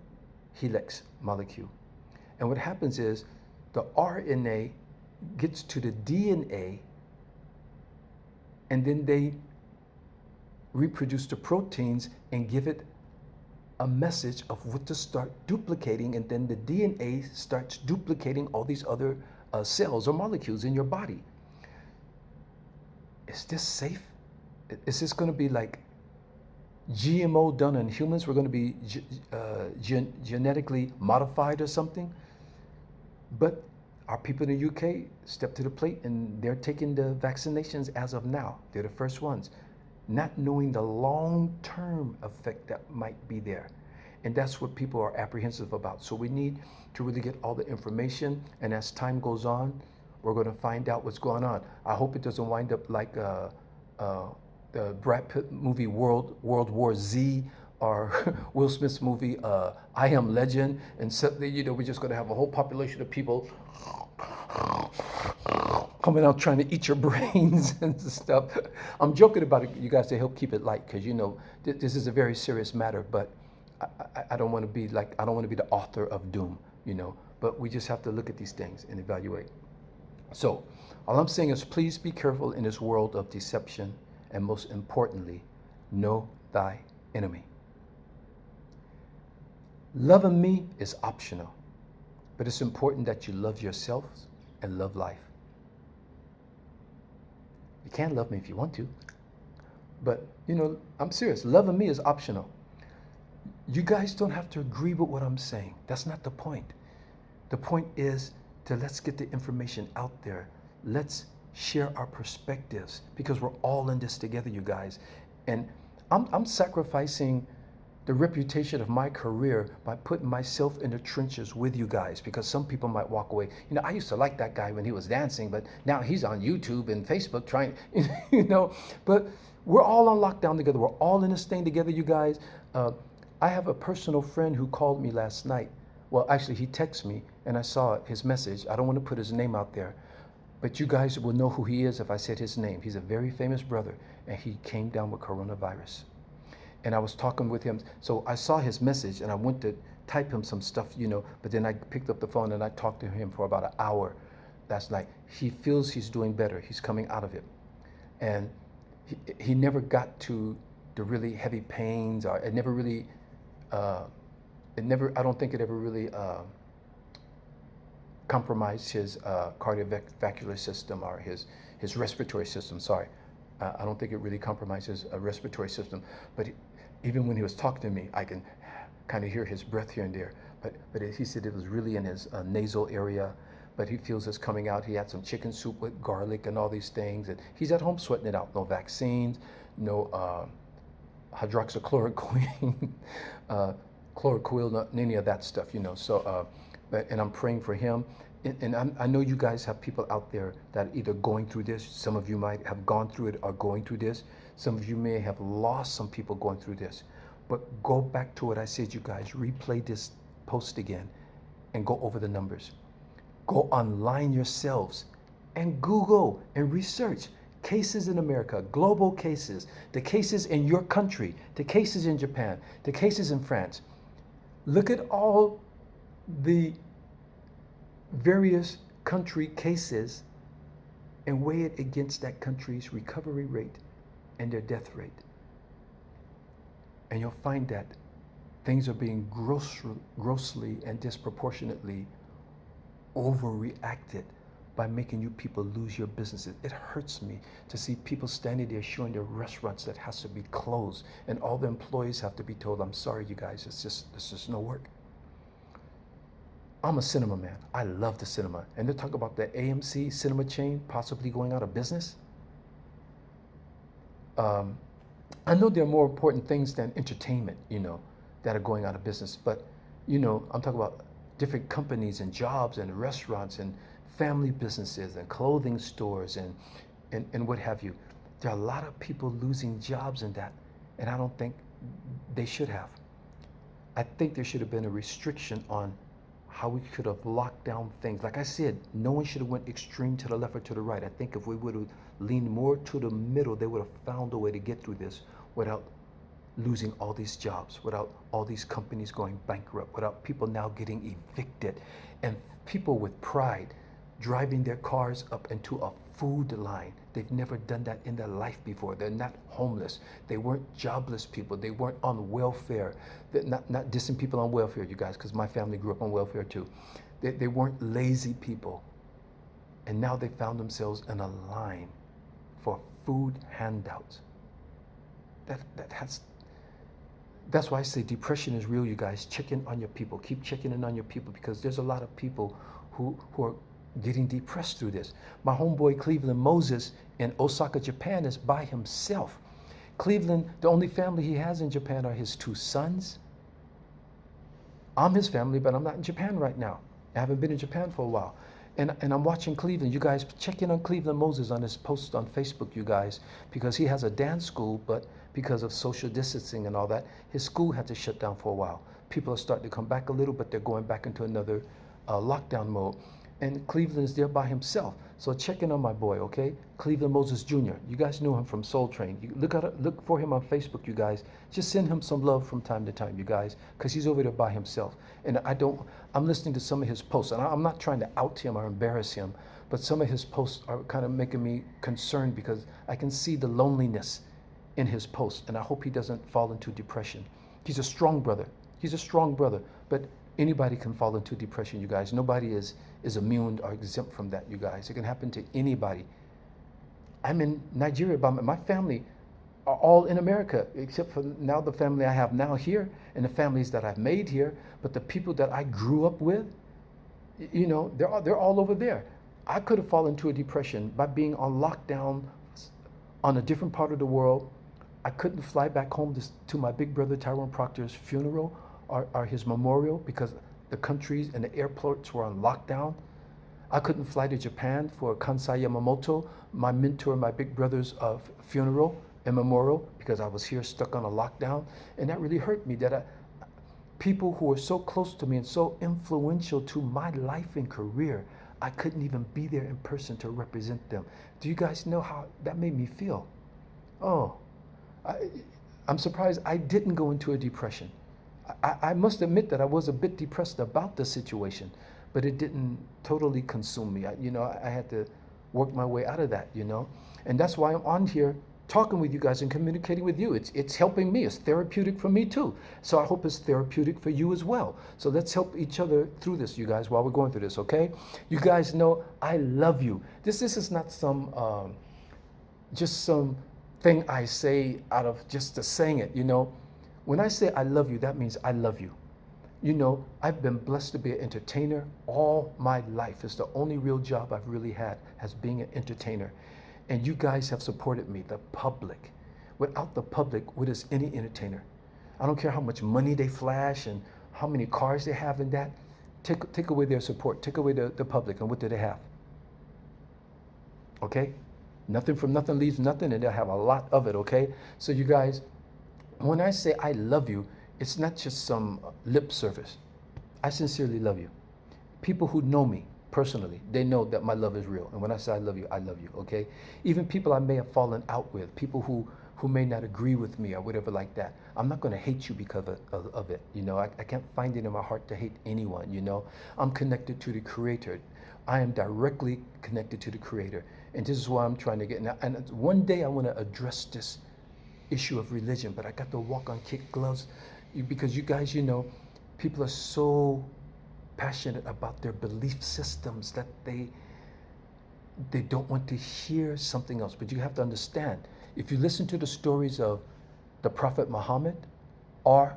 helix molecule. And what happens is the RNA gets to the DNA, and then they reproduce the proteins and give it a message of what to start duplicating, and then the DNA starts duplicating all these other cells or molecules in your body. Is this safe? Is this going to be like GMO done in humans? We're going to be genetically modified or something? But our people in the UK step to the plate and they're taking the vaccinations as of now. They're the first ones, not knowing the long-term effect that might be there. And that's what people are apprehensive about. So we need to really get all the information, and as time goes on, we're going to find out what's going on. I hope it doesn't wind up like the Brad Pitt movie World War Z, or Will Smith's movie I Am Legend, and suddenly, you know, we're just going to have a whole population of people coming out trying to eat your brains and stuff. I'm joking about it, you guys, to help keep it light, because, you know, this is a very serious matter. But I don't want to be like, I don't want to be the author of doom, you know. But we just have to look at these things and evaluate. So All I'm saying is please be careful in this world of deception, and most importantly, know thy enemy. Loving me is optional, but it's important that you love yourself and love life. You can't love me if you want to, but I'm serious. Loving me is optional. You guys don't have to agree with what I'm saying. That's not the point. The point is to let's get the information out there. Let's share our perspectives because we're all in this together, you guys. And I'm sacrificing the reputation of my career by putting myself in the trenches with you guys, because some people might walk away. I used to like that guy when he was dancing, but now he's on YouTube and Facebook trying, but we're all on lockdown together. We're all in this thing together, you guys. I have a personal friend who called me last night. Well, actually, he texted me and I saw his message. I don't want to put his name out there, but you guys will know who he is if I said his name. He's a very famous brother, and he came down with coronavirus. And I was talking with him. So I saw his message and I went to type him some stuff, but then I picked up the phone and I talked to him for about an hour last night. He feels he's doing better. He's coming out of it. And he never got to the really heavy pains, or it never really, I don't think it ever really compromised his cardiovascular system or his respiratory system, sorry. I don't think it really compromises a respiratory system, but even when he was talking to me, I can kind of hear his breath here and there. But he said it was really in his nasal area, but he feels it's coming out. He had some chicken soup with garlic and all these things, and he's at home sweating it out. No vaccines, no hydroxychloroquine, chloroquine, not any of that stuff, So, and I'm praying for him. And I know you guys have people out there that are either going through this. Some of you might have gone through it or going through this. Some of you may have lost some people going through this. But go back to what I said, you guys. Replay this post again and go over the numbers. Go online yourselves and Google and research cases in America, global cases, the cases in your country, the cases in Japan, the cases in France. Look at all the various country cases and weigh it against that country's recovery rate and their death rate. And you'll find that things are being grossly and disproportionately overreacted by making you people lose your businesses. It hurts me to see people standing there showing their restaurants that has to be closed and all the employees have to be told, I'm sorry, you guys, it's just no work. I'm a cinema man. I love the cinema. And they talk about the AMC cinema chain possibly going out of business. I know there are more important things than entertainment, that are going out of business. But, I'm talking about different companies and jobs and restaurants and family businesses and clothing stores and what have you. There are a lot of people losing jobs in that. And I don't think they should have. I think there should have been a restriction on how we could have locked down things. Like I said, no one should have went extreme to the left or to the right. I think if we would have leaned more to the middle, they would have found a way to get through this without losing all these jobs, without all these companies going bankrupt, without people now getting evicted, and people with pride driving their cars up into a food line. They've never done that in their life before. They're not homeless. They weren't jobless people. They weren't on welfare. They're not dissing people on welfare, you guys, because my family grew up on welfare too. They weren't lazy people. And now they found themselves in a line for food handouts. That's why I say depression is real, you guys. Check in on your people. Keep checking in on your people, because there's a lot of people who are getting depressed through this. My homeboy Cleveland Moses in Osaka, Japan is by himself. Cleveland, the only family he has in Japan are his 2 sons. I'm his family, but I'm not in Japan right now. I haven't been in Japan for a while. And I'm watching Cleveland. You guys check in on Cleveland Moses on his post on Facebook, you guys, because he has a dance school, but because of social distancing and all that, his school had to shut down for a while. People are starting to come back a little, but they're going back into another lockdown mode. And Cleveland is there by himself. So check in on my boy, okay? Cleveland Moses Jr. You guys know him from Soul Train. You look for him on Facebook, you guys. Just send him some love from time to time, you guys, because he's over there by himself. And I'm listening to some of his posts, and I'm not trying to out him or embarrass him, but some of his posts are kind of making me concerned because I can see the loneliness in his posts, and I hope he doesn't fall into depression. He's a strong brother. He's a strong brother, but anybody can fall into depression, you guys. Nobody is immune or exempt from that, you guys. It can happen to anybody. I'm in Nigeria, but my family are all in America, except for now the family I have now here and the families that I've made here. But the people that I grew up with, you know, they're all over there. I could have fallen into a depression by being on lockdown on a different part of the world. I couldn't fly back home to my big brother Tyrone Proctor's funeral or his memorial because the countries and the airports were on lockdown. I couldn't fly to Japan for Kansai Yamamoto, my mentor, my big brother's funeral and memorial, because I was here stuck on a lockdown. And that really hurt me, that people who were so close to me and so influential to my life and career, I couldn't even be there in person to represent them. Do you guys know how that made me feel? Oh, I'm surprised I didn't go into a depression. I must admit that I was a bit depressed about the situation, but it didn't totally consume me. I had to work my way out of that, and that's why I'm on here talking with you guys and communicating with you. It's helping me. It's therapeutic for me too. So I hope it's therapeutic for you as well. So let's help each other through this, you guys, while we're going through this, okay? You guys know I love you. This is not just some thing I say out of just saying it, When I say I love you, that means I love you. I've been blessed to be an entertainer all my life. It's the only real job I've really had, as being an entertainer. And you guys have supported me, the public. Without the public, what is any entertainer? I don't care how much money they flash and how many cars they have in that. Take away their support, take away the public, and what do they have? Okay? Nothing from nothing leaves nothing, and they'll have a lot of it, okay? So you guys, when I say I love you, it's not just some lip service. I sincerely love you. People who know me personally, they know that my love is real. And when I say I love you, okay? Even people I may have fallen out with, people who may not agree with me or whatever like that, I'm not going to hate you because of it. I can't find it in my heart to hate anyone, I'm connected to the Creator. I am directly connected to the Creator. And this is why I'm trying to get now. And one day I want to address this issue of religion, but I got to walk on kid gloves because you guys, people are so passionate about their belief systems that they don't want to hear something else. But you have to understand, if you listen to the stories of the Prophet Muhammad or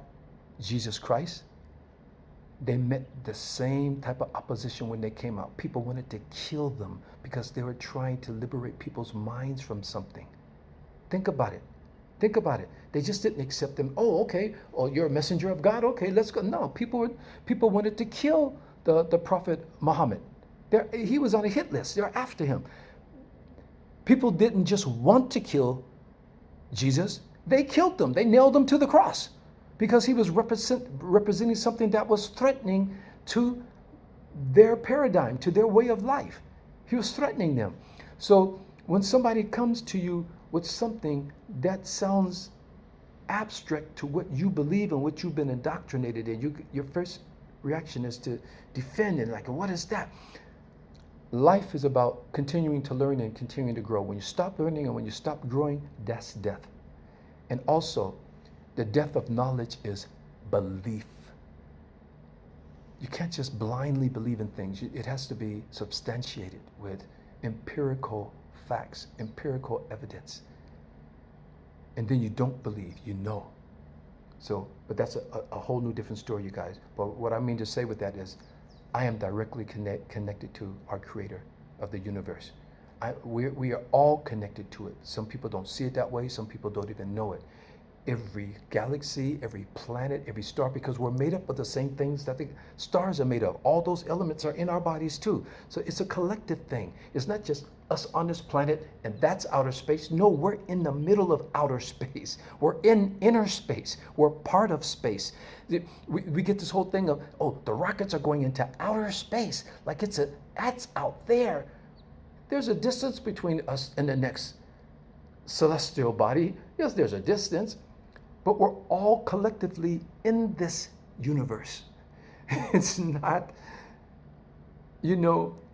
Jesus Christ, they met the same type of opposition when they came out. People wanted to kill them because they were trying to liberate people's minds from something. Think about it. Think about it. They just didn't accept them. Oh, okay. Oh, you're a messenger of God. Okay, let's go. No, people wanted to kill the Prophet Muhammad. He was on a hit list. They're after him. People didn't just want to kill Jesus. They killed him. They nailed him to the cross because he was representing something that was threatening to their paradigm, to their way of life. He was threatening them. So when somebody comes to you with something that sounds abstract to what you believe and what you've been indoctrinated in, your first reaction is to defend it, like, what is that? Life is about continuing to learn and continuing to grow. When you stop learning and when you stop growing, that's death. And also, the death of knowledge is belief. You can't just blindly believe in things. It has to be substantiated with empirical facts, empirical evidence. And then you don't believe, you know. So, but that's a whole new different story, you guys. But what I mean to say with that is, I am directly connected to our Creator of the universe. We are all connected to it. Some people don't see it that way. Some people don't even know it. Every galaxy, every planet, every star, because we're made up of the same things that the stars are made of. All those elements are in our bodies too. So it's a collective thing. It's not just us on this planet and that's outer space. No, we're in the middle of outer space. We're in inner space. We're part of space. We get this whole thing of, oh, the rockets are going into outer space. Like that's out there. There's a distance between us and the next celestial body. Yes, there's a distance. But we're all collectively in this universe. It's not,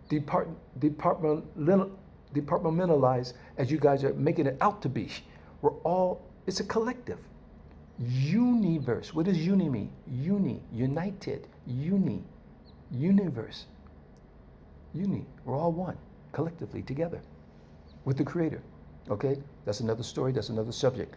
depart, departmentalized as you guys are making it out to be. It's a collective. Universe. What does uni mean? United, universe. We're all one, collectively, together, with the Creator. Okay? That's another story, that's another subject.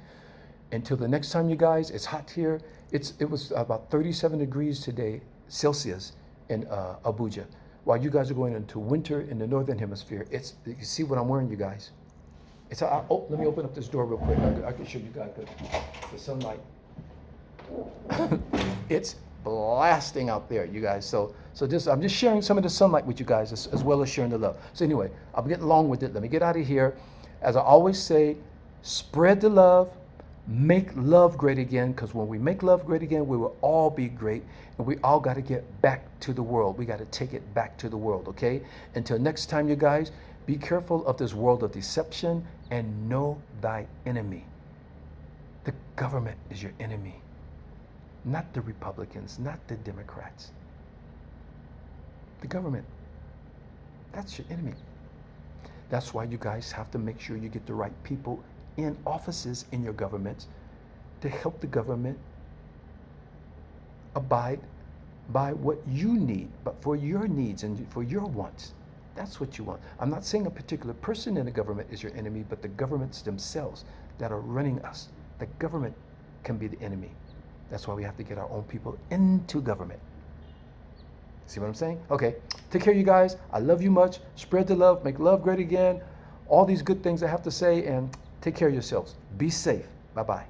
Until the next time, you guys, it's hot here. It was about 37 degrees today, Celsius, in Abuja. While you guys are going into winter in the northern hemisphere, you see what I'm wearing, you guys. Let me open up this door real quick. I can show you guys the sunlight. It's blasting out there, you guys. So I'm just sharing some of the sunlight with you guys as well as sharing the love. So anyway, I'm getting long with it. Let me get out of here. As I always say, spread the love, make love great again, because when we make love great again, we will all be great, and we all got to get back to the world. We got to take it back to the world, okay? Until next time, you guys, be careful of this world of deception and know thy enemy. The government is your enemy, not the Republicans, not the Democrats. The government, that's your enemy. That's why you guys have to make sure you get the right people in offices in your governments to help the government abide by what you need, but for your needs and for your wants. That's what you want. I'm not saying a particular person in the government is your enemy, but the governments themselves that are running us. The government can be the enemy. That's why we have to get our own people into government. See what I'm saying? Okay, take care, you guys. I love you much. Spread the love, make love great again. All these good things I have to say, and take care of yourselves. Be safe. Bye-bye.